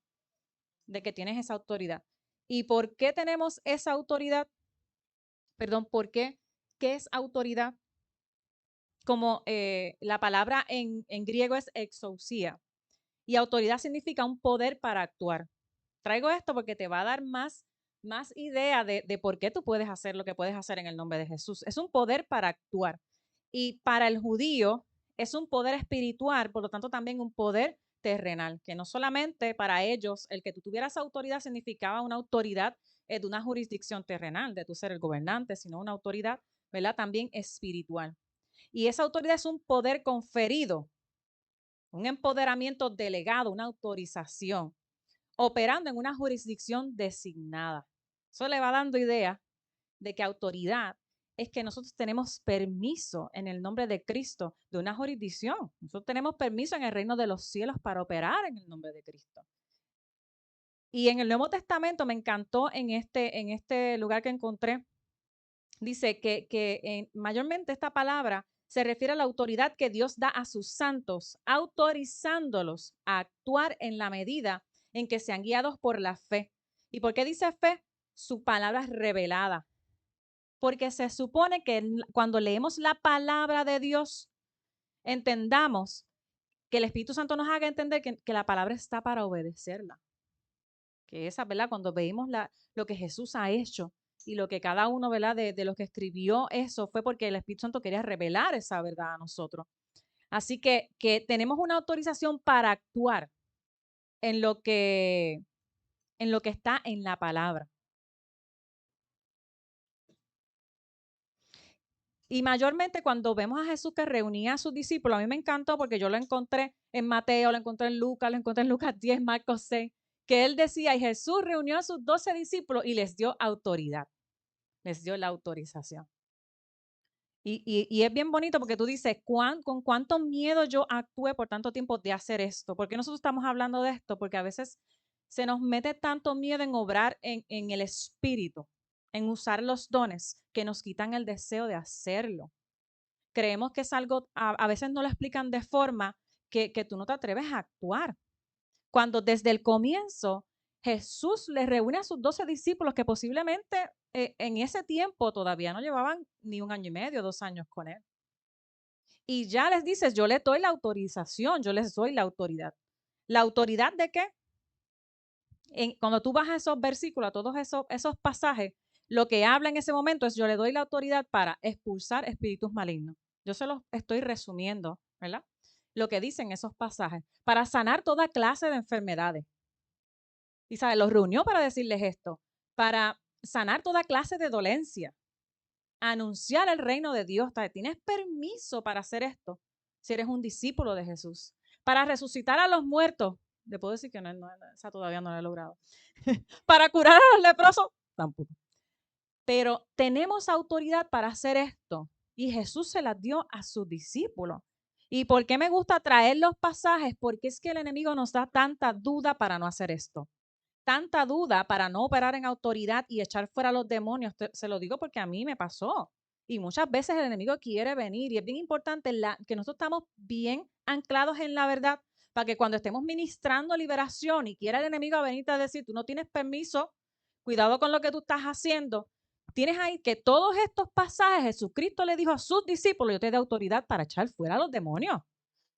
de que tienes esa autoridad. ¿Y por qué tenemos esa autoridad? Perdón, ¿por qué? ¿Qué es autoridad? Como la palabra en griego es exousia y autoridad significa un poder para actuar. Traigo esto porque te va a dar más idea de por qué tú puedes hacer lo que puedes hacer en el nombre de Jesús. Es un poder para actuar. Y para el judío es un poder espiritual, por lo tanto también un poder terrenal, que no solamente para ellos el que tú tuvieras autoridad significaba una autoridad de una jurisdicción terrenal, de tu ser el gobernante, sino una autoridad, ¿verdad? También espiritual. Y esa autoridad es un poder conferido, un empoderamiento delegado, una autorización, operando en una jurisdicción designada. Eso le va dando idea de que autoridad es que nosotros tenemos permiso en el nombre de Cristo de una jurisdicción. Nosotros tenemos permiso en el reino de los cielos para operar en el nombre de Cristo. Y en el Nuevo Testamento me encantó en este lugar que encontré, dice que mayormente esta palabra se refiere a la autoridad que Dios da a sus santos, autorizándolos a actuar en la medida en que sean guiados por la fe. ¿Y por qué dice fe? Su palabra es revelada. Porque se supone que cuando leemos la palabra de Dios, entendamos que el Espíritu Santo nos haga entender que la palabra está para obedecerla. Que esa, ¿verdad? Cuando veímos lo que Jesús ha hecho y lo que cada uno, ¿verdad? De los que escribió eso fue porque el Espíritu Santo quería revelar esa verdad a nosotros. Así que tenemos una autorización para actuar en lo que está en la palabra. Y mayormente cuando vemos a Jesús que reunía a sus discípulos, a mí me encantó porque yo lo encontré en Mateo, lo encontré en Lucas, lo encontré en Lucas 10, Marcos 6, que él decía, y Jesús reunió a sus 12 discípulos y les dio autoridad, les dio la autorización. Y es bien bonito porque tú dices, con cuánto miedo yo actué por tanto tiempo de hacer esto. ¿Por qué nosotros estamos hablando de esto? Porque a veces se nos mete tanto miedo en obrar en el espíritu, en usar los dones, que nos quitan el deseo de hacerlo. Creemos que es algo, a veces no lo explican de forma que tú no te atreves a actuar. Cuando desde el comienzo Jesús le reúne a sus 12 discípulos que posiblemente en ese tiempo todavía no llevaban ni 1 año y medio, 2 años con él. Y ya les dices, yo les doy la autorización, yo les doy la autoridad. ¿La autoridad de qué? Cuando tú vas a esos versículos, a todos esos pasajes, lo que habla en ese momento es yo le doy la autoridad para expulsar espíritus malignos. Yo se los estoy resumiendo, ¿verdad? Lo que dicen esos pasajes, para sanar toda clase de enfermedades. Y ¿sabes? Los reunió para decirles esto, para sanar toda clase de dolencia, anunciar el reino de Dios. Tienes permiso para hacer esto si eres un discípulo de Jesús. Para resucitar a los muertos. Le puedo decir que esa todavía no la he logrado. Para curar a los leprosos, tampoco. Pero tenemos autoridad para hacer esto. Y Jesús se las dio a sus discípulos. ¿Y por qué me gusta traer los pasajes? Porque es que el enemigo nos da tanta duda para no hacer esto. Tanta duda para no operar en autoridad y echar fuera a los demonios. Se lo digo porque a mí me pasó. Y muchas veces el enemigo quiere venir. Y es bien importante que nosotros estamos bien anclados en la verdad para que cuando estemos ministrando liberación y quiera el enemigo venirte a decir, tú no tienes permiso, cuidado con lo que tú estás haciendo. Tienes ahí que todos estos pasajes, Jesucristo le dijo a sus discípulos, yo te doy autoridad para echar fuera a los demonios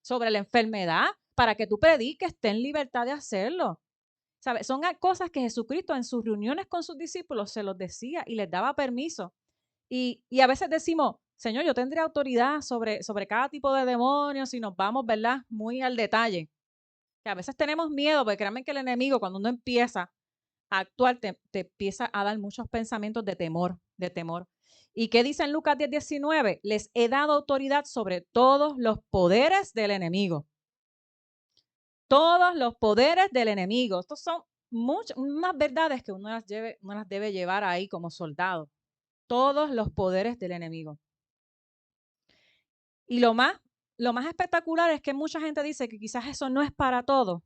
sobre la enfermedad, para que tú prediques, estés en libertad de hacerlo. ¿Sabes? Son cosas que Jesucristo en sus reuniones con sus discípulos se los decía y les daba permiso. Y a veces decimos, Señor, yo tendré autoridad sobre cada tipo de demonios si nos vamos, ¿verdad? Muy al detalle. Que a veces tenemos miedo, porque créanme que el enemigo, cuando uno empieza a actuar, te empieza a dar muchos pensamientos de temor, de temor. ¿Y qué dice en Lucas 10:19? Les he dado autoridad sobre todos los poderes del enemigo. Todos los poderes del enemigo. Estos son unas verdades que uno las debe llevar ahí como soldado. Todos los poderes del enemigo. Y lo más espectacular es que mucha gente dice que quizás eso no es para todo.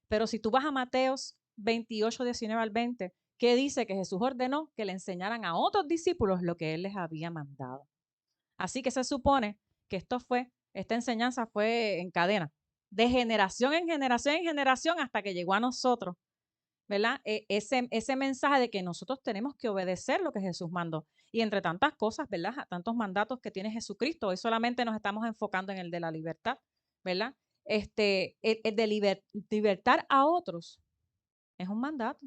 Pero si tú vas a Mateos 28:19-20, ¿qué dice? Que Jesús ordenó que le enseñaran a otros discípulos lo que él les había mandado. Así que se supone que esta enseñanza fue en cadena, de generación en generación en generación hasta que llegó a nosotros, ¿verdad? Ese mensaje de que nosotros tenemos que obedecer lo que Jesús mandó. Y entre tantas cosas, ¿verdad? Tantos mandatos que tiene Jesucristo, hoy solamente nos estamos enfocando en el de la libertad, ¿verdad? El de libertar a otros es un mandato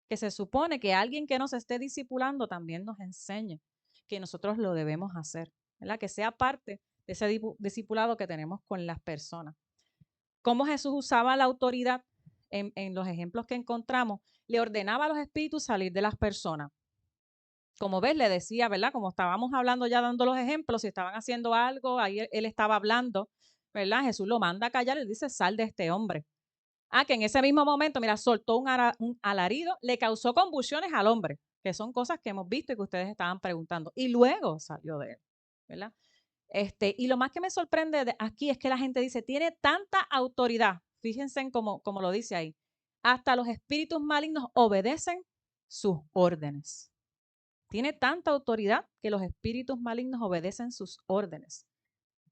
que se supone que alguien que nos esté discipulando también nos enseñe que nosotros lo debemos hacer, ¿verdad? Que sea parte de ese discipulado que tenemos con las personas. ¿Cómo Jesús usaba la autoridad? En los ejemplos que encontramos, le ordenaba a los espíritus salir de las personas. Como ves, le decía, ¿verdad? Como estábamos hablando ya dando los ejemplos, si estaban haciendo algo, ahí él estaba hablando, ¿verdad? Jesús lo manda a callar y le dice, sal de este hombre. Que en ese mismo momento, mira, soltó un alarido, le causó convulsiones al hombre, que son cosas que hemos visto y que ustedes estaban preguntando. Y luego salió de él, ¿verdad? Y lo más que me sorprende aquí es que la gente dice, tiene tanta autoridad, fíjense en como lo dice ahí, hasta los espíritus malignos obedecen sus órdenes. Tiene tanta autoridad que los espíritus malignos obedecen sus órdenes.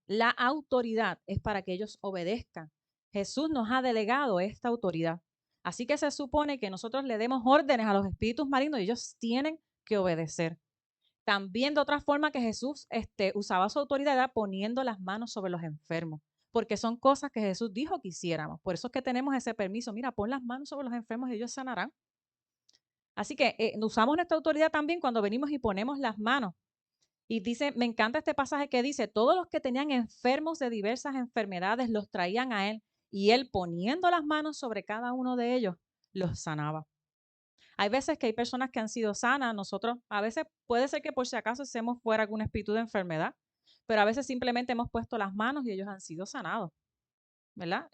La autoridad es para que ellos obedezcan. Jesús nos ha delegado esta autoridad. Así que se supone que nosotros le demos órdenes a los espíritus malignos y ellos tienen que obedecer. También de otra forma que Jesús usaba su autoridad era poniendo las manos sobre los enfermos, porque son cosas que Jesús dijo que hiciéramos. Por eso es que tenemos ese permiso. Mira, pon las manos sobre los enfermos y ellos sanarán. Así que usamos nuestra autoridad también cuando venimos y ponemos las manos. Y dice, me encanta este pasaje que dice, todos los que tenían enfermos de diversas enfermedades los traían a él y él poniendo las manos sobre cada uno de ellos los sanaba. Hay veces que hay personas que han sido sanas, nosotros a veces puede ser que por si acaso estemos fuera algún espíritu de enfermedad, pero a veces simplemente hemos puesto las manos y ellos han sido sanados, ¿verdad?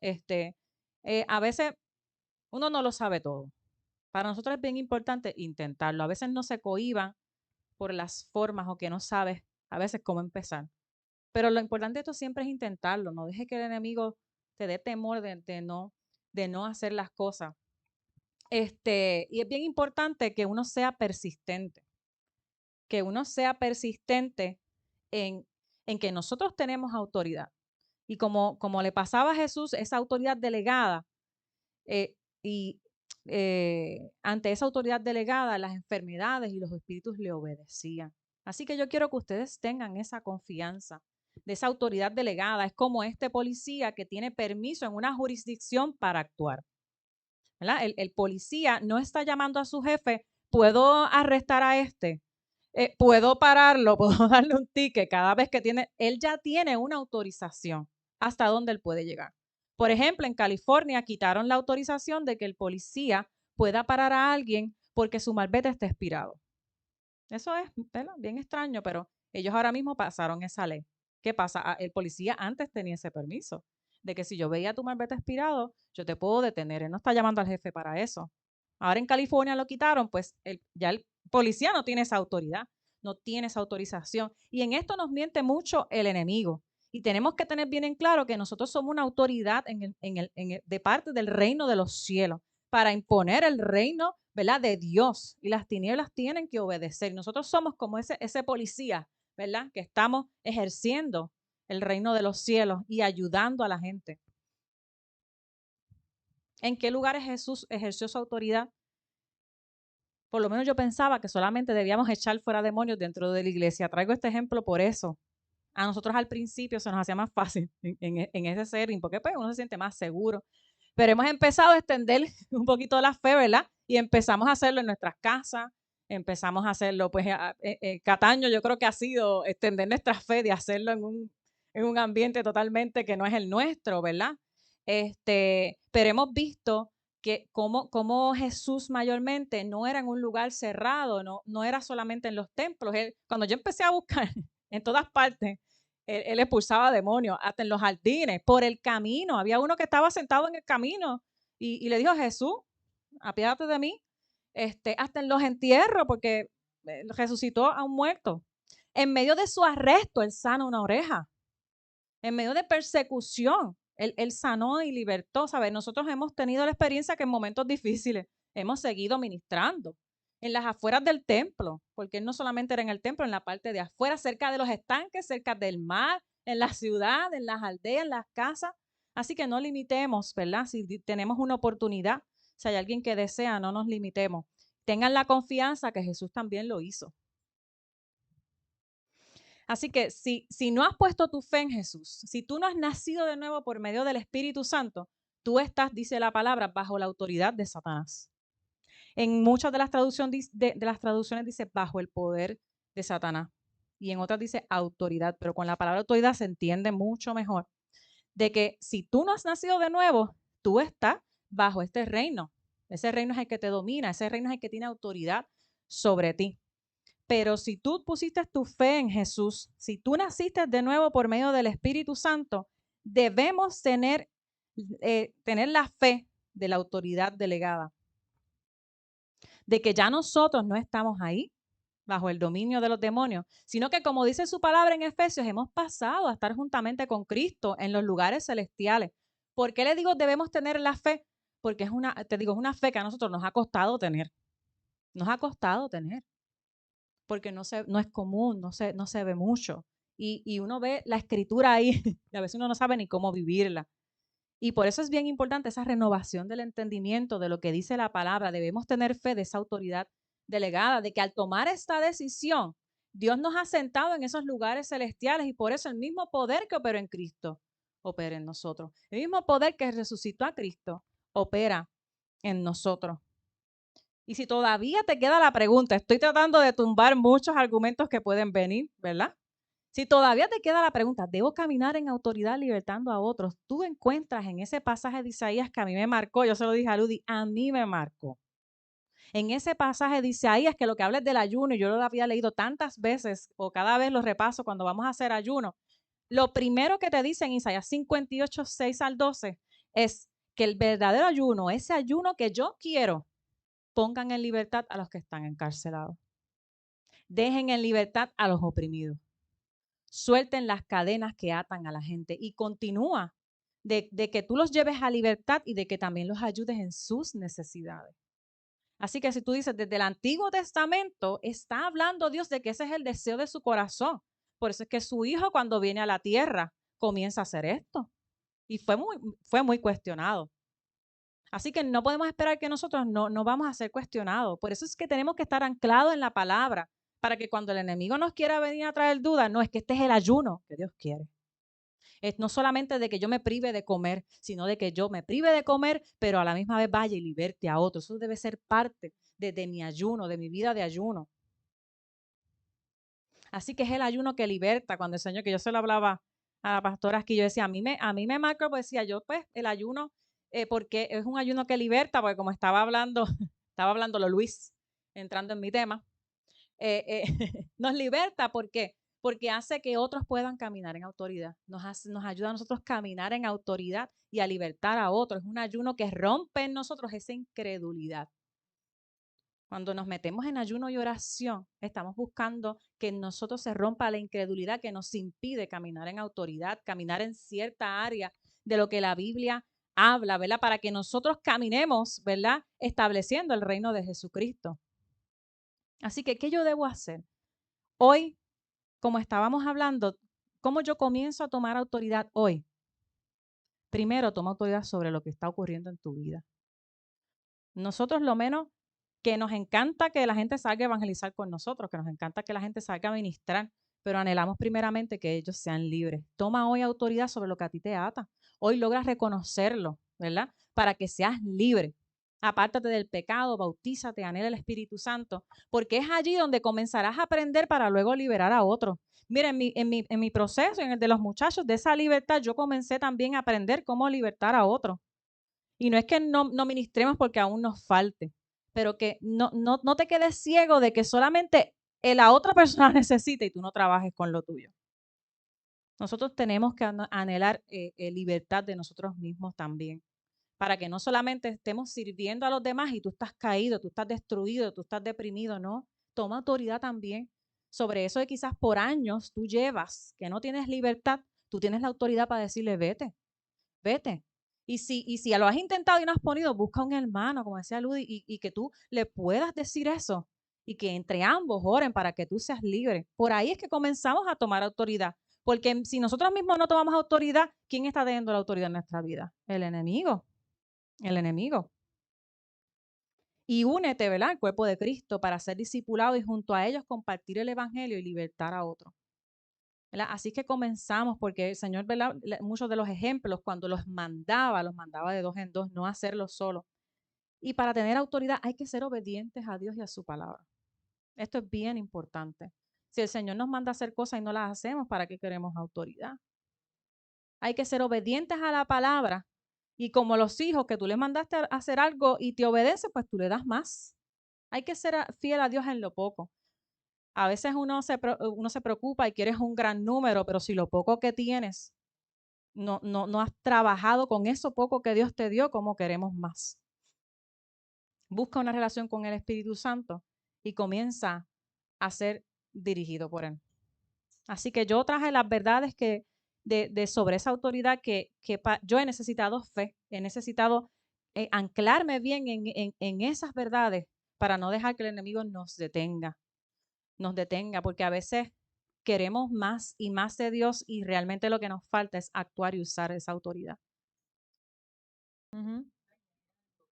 A veces uno no lo sabe todo. Para nosotros es bien importante intentarlo. A veces no se cohíban por las formas o que no sabes a veces cómo empezar. Pero lo importante de esto siempre es intentarlo. No deje que el enemigo te dé temor de no hacer las cosas. Y es bien importante que uno sea persistente. Que uno sea persistente en que nosotros tenemos autoridad. Y como le pasaba a Jesús, esa autoridad delegada, ante esa autoridad delegada, las enfermedades y los espíritus le obedecían. Así que yo quiero que ustedes tengan esa confianza de esa autoridad delegada. Es como este policía que tiene permiso en una jurisdicción para actuar. ¿Verdad? El policía no está llamando a su jefe, ¿puedo arrestar a este? ¿Puedo pararlo? ¿Puedo darle un ticket? Cada vez que él ya tiene una autorización hasta dónde él puede llegar. Por ejemplo, en California quitaron la autorización de que el policía pueda parar a alguien porque su malvete está expirado. Eso es, ¿verdad?, bien extraño, pero ellos ahora mismo pasaron esa ley. ¿Qué pasa? El policía antes tenía ese permiso de que si yo veía tu malvete expirado, yo te puedo detener. Él no está llamando al jefe para eso. Ahora en California lo quitaron, pues ya el policía no tiene esa autoridad, no tiene esa autorización. Y en esto nos miente mucho el enemigo. Y tenemos que tener bien en claro que nosotros somos una autoridad de parte del reino de los cielos para imponer el reino, ¿verdad?, de Dios. Y las tinieblas tienen que obedecer. Y nosotros somos como ese policía, ¿verdad?, que estamos ejerciendo el reino de los cielos y ayudando a la gente. ¿En qué lugares Jesús ejerció su autoridad? Por lo menos yo pensaba que solamente debíamos echar fuera demonios dentro de la iglesia. Traigo este ejemplo por eso. A nosotros al principio se nos hacía más fácil en ese setting, porque pues uno se siente más seguro. Pero hemos empezado a extender un poquito la fe, ¿verdad? Y empezamos a hacerlo en nuestras casas, empezamos a hacerlo, pues Cataño yo creo que ha sido extender nuestra fe de hacerlo en un ambiente totalmente que no es el nuestro, ¿verdad? Pero hemos visto que como Jesús mayormente no era en un lugar cerrado, no era solamente en los templos. Cuando yo empecé a buscar en todas partes, él expulsaba demonios, hasta en los jardines, por el camino. Había uno que estaba sentado en el camino y le dijo a Jesús, apiádate de mí, hasta en los entierros, porque resucitó a un muerto. En medio de su arresto, él sana una oreja. En medio de persecución, él sanó y libertó, ¿sabes? Nosotros hemos tenido la experiencia que en momentos difíciles hemos seguido ministrando en las afueras del templo, porque él no solamente era en el templo, en la parte de afuera, cerca de los estanques, cerca del mar, en la ciudad, en las aldeas, en las casas. Así que no limitemos, ¿verdad? Si tenemos una oportunidad, si hay alguien que desea, no nos limitemos. Tengan la confianza que Jesús también lo hizo. Así que si no has puesto tu fe en Jesús, si tú no has nacido de nuevo por medio del Espíritu Santo, tú estás, dice la palabra, bajo la autoridad de Satanás. En muchas de las traducciones dice bajo el poder de Satanás. Y en otras dice autoridad, pero con la palabra autoridad se entiende mucho mejor. De que si tú no has nacido de nuevo, tú estás bajo este reino. Ese reino es el que te domina, ese reino es el que tiene autoridad sobre ti. Pero si tú pusiste tu fe en Jesús, si tú naciste de nuevo por medio del Espíritu Santo, debemos tener la fe de la autoridad delegada. De que ya nosotros no estamos ahí bajo el dominio de los demonios, sino que como dice su palabra en Efesios, hemos pasado a estar juntamente con Cristo en los lugares celestiales. ¿Por qué le digo debemos tener la fe? Porque es una fe que a nosotros nos ha costado tener. Nos ha costado tener. Porque no es común, no se ve mucho. y uno ve la escritura ahí y a veces uno no sabe ni cómo vivirla. Y por eso es bien importante esa renovación del entendimiento de lo que dice la palabra. Debemos tener fe de esa autoridad delegada, de que al tomar esta decisión, Dios nos ha sentado en esos lugares celestiales y por eso el mismo poder que operó en Cristo opera en nosotros. El mismo poder que resucitó a Cristo opera en nosotros. Y si todavía te queda la pregunta, estoy tratando de tumbar muchos argumentos que pueden venir, ¿verdad? Si todavía te queda la pregunta, ¿debo caminar en autoridad libertando a otros? Tú encuentras en ese pasaje de Isaías que a mí me marcó, yo se lo dije a Ludy, a mí me marcó. En ese pasaje de Isaías que lo que habla es del ayuno, y yo lo había leído tantas veces o cada vez lo repaso cuando vamos a hacer ayuno. Lo primero que te dice en Isaías 58, 6 al 12 es que el verdadero ayuno, ese ayuno que yo quiero, pongan en libertad a los que están encarcelados. Dejen en libertad a los oprimidos. Suelten las cadenas que atan a la gente y continúa de que tú los lleves a libertad y de que también los ayudes en sus necesidades. Así que si tú dices, desde el Antiguo Testamento está hablando Dios de que ese es el deseo de su corazón. Por eso es que su hijo cuando viene a la tierra comienza a hacer esto. Y fue muy cuestionado. Así que no podemos esperar que nosotros no vamos a ser cuestionados. Por eso es que tenemos que estar anclados en la palabra, para que cuando el enemigo nos quiera venir a traer dudas, no, es que este es el ayuno que Dios quiere. Es no solamente de que yo me prive de comer, sino de que yo me prive de comer, pero a la misma vez vaya y liberte a otros. Eso debe ser parte de mi ayuno, de mi vida de ayuno. Así que es el ayuno que liberta. Cuando el Señor, que yo se lo hablaba a la pastora aquí, yo decía, a mí me marcó, pues decía yo, pues el ayuno, porque es un ayuno que liberta, porque como estaba hablándolo Luis, entrando en mi tema, nos liberta, ¿por qué? Porque hace que otros puedan caminar en autoridad. Nos ayuda a nosotros a caminar en autoridad y a libertar a otros. Es un ayuno que rompe en nosotros esa incredulidad. Cuando nos metemos en ayuno y oración, estamos buscando que en nosotros se rompa la incredulidad que nos impide caminar en autoridad, caminar en cierta área de lo que la Biblia habla, ¿verdad? Para que nosotros caminemos, ¿verdad? Estableciendo el reino de Jesucristo. Así que, ¿qué yo debo hacer? Hoy, como estábamos hablando, ¿cómo yo comienzo a tomar autoridad hoy? Primero, toma autoridad sobre lo que está ocurriendo en tu vida. Nosotros lo menos que nos encanta que la gente salga a evangelizar con nosotros, que nos encanta que la gente salga a ministrar, pero anhelamos primeramente que ellos sean libres. Toma hoy autoridad sobre lo que a ti te ata. Hoy logras reconocerlo, ¿verdad? Para que seas libre. Apártate del pecado, bautízate, anhela el Espíritu Santo, porque es allí donde comenzarás a aprender para luego liberar a otros. Mira, en mi proceso, en el de los muchachos, de esa libertad, yo comencé también a aprender cómo libertar a otros. Y no es que no ministremos porque aún nos falte, pero que no te quedes ciego de que solamente la otra persona necesita y tú no trabajes con lo tuyo. Nosotros tenemos que anhelar libertad de nosotros mismos también, para que no solamente estemos sirviendo a los demás y tú estás caído, tú estás destruido, tú estás deprimido, no. Toma autoridad también sobre eso de quizás por años tú llevas, que no tienes libertad, tú tienes la autoridad para decirle, vete. Y si lo has intentado y no has podido, busca un hermano, como decía Ludy, y que tú le puedas decir eso y que entre ambos oren para que tú seas libre. Por ahí es que comenzamos a tomar autoridad. Porque si nosotros mismos no tomamos autoridad, ¿quién está teniendo la autoridad en nuestra vida? El enemigo. El enemigo. Y únete, ¿verdad?, al cuerpo de Cristo para ser discipulado y junto a ellos compartir el evangelio y libertar a otros. ¿Verdad? Así que comenzamos, porque el Señor, ¿verdad?, muchos de los ejemplos, cuando los mandaba de dos en dos, no hacerlo solo. Y para tener autoridad hay que ser obedientes a Dios y a su palabra. Esto es bien importante. Si el Señor nos manda a hacer cosas y no las hacemos, ¿para qué queremos autoridad? Hay que ser obedientes a la palabra. Y como los hijos que tú les mandaste a hacer algo y te obedece, pues tú le das más. Hay que ser fiel a Dios en lo poco. A veces uno se preocupa y quieres un gran número, pero si lo poco que tienes no has trabajado con eso poco que Dios te dio, ¿cómo queremos más? Busca una relación con el Espíritu Santo y comienza a ser dirigido por Él. Así que yo traje las verdades de sobre esa autoridad que yo he necesitado fe, he necesitado anclarme bien en esas verdades para no dejar que el enemigo nos detenga, porque a veces queremos más y más de Dios y realmente lo que nos falta es actuar y usar esa autoridad. Ujú.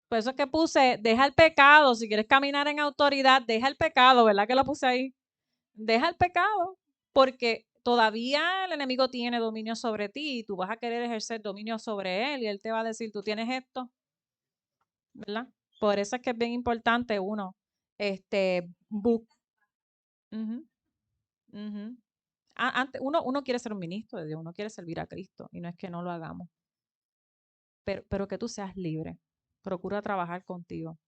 Por eso es que puse, deja el pecado, si quieres caminar en autoridad, deja el pecado, ¿verdad que lo puse ahí? Deja el pecado, porque todavía el enemigo tiene dominio sobre ti y tú vas a querer ejercer dominio sobre él y él te va a decir, tú tienes esto, ¿verdad? Por eso es que es bien importante uno, bu- Ujú, ujú. Antes, uno quiere ser un ministro de Dios, uno quiere servir a Cristo y no es que no lo hagamos, pero que tú seas libre. Procura trabajar contigo.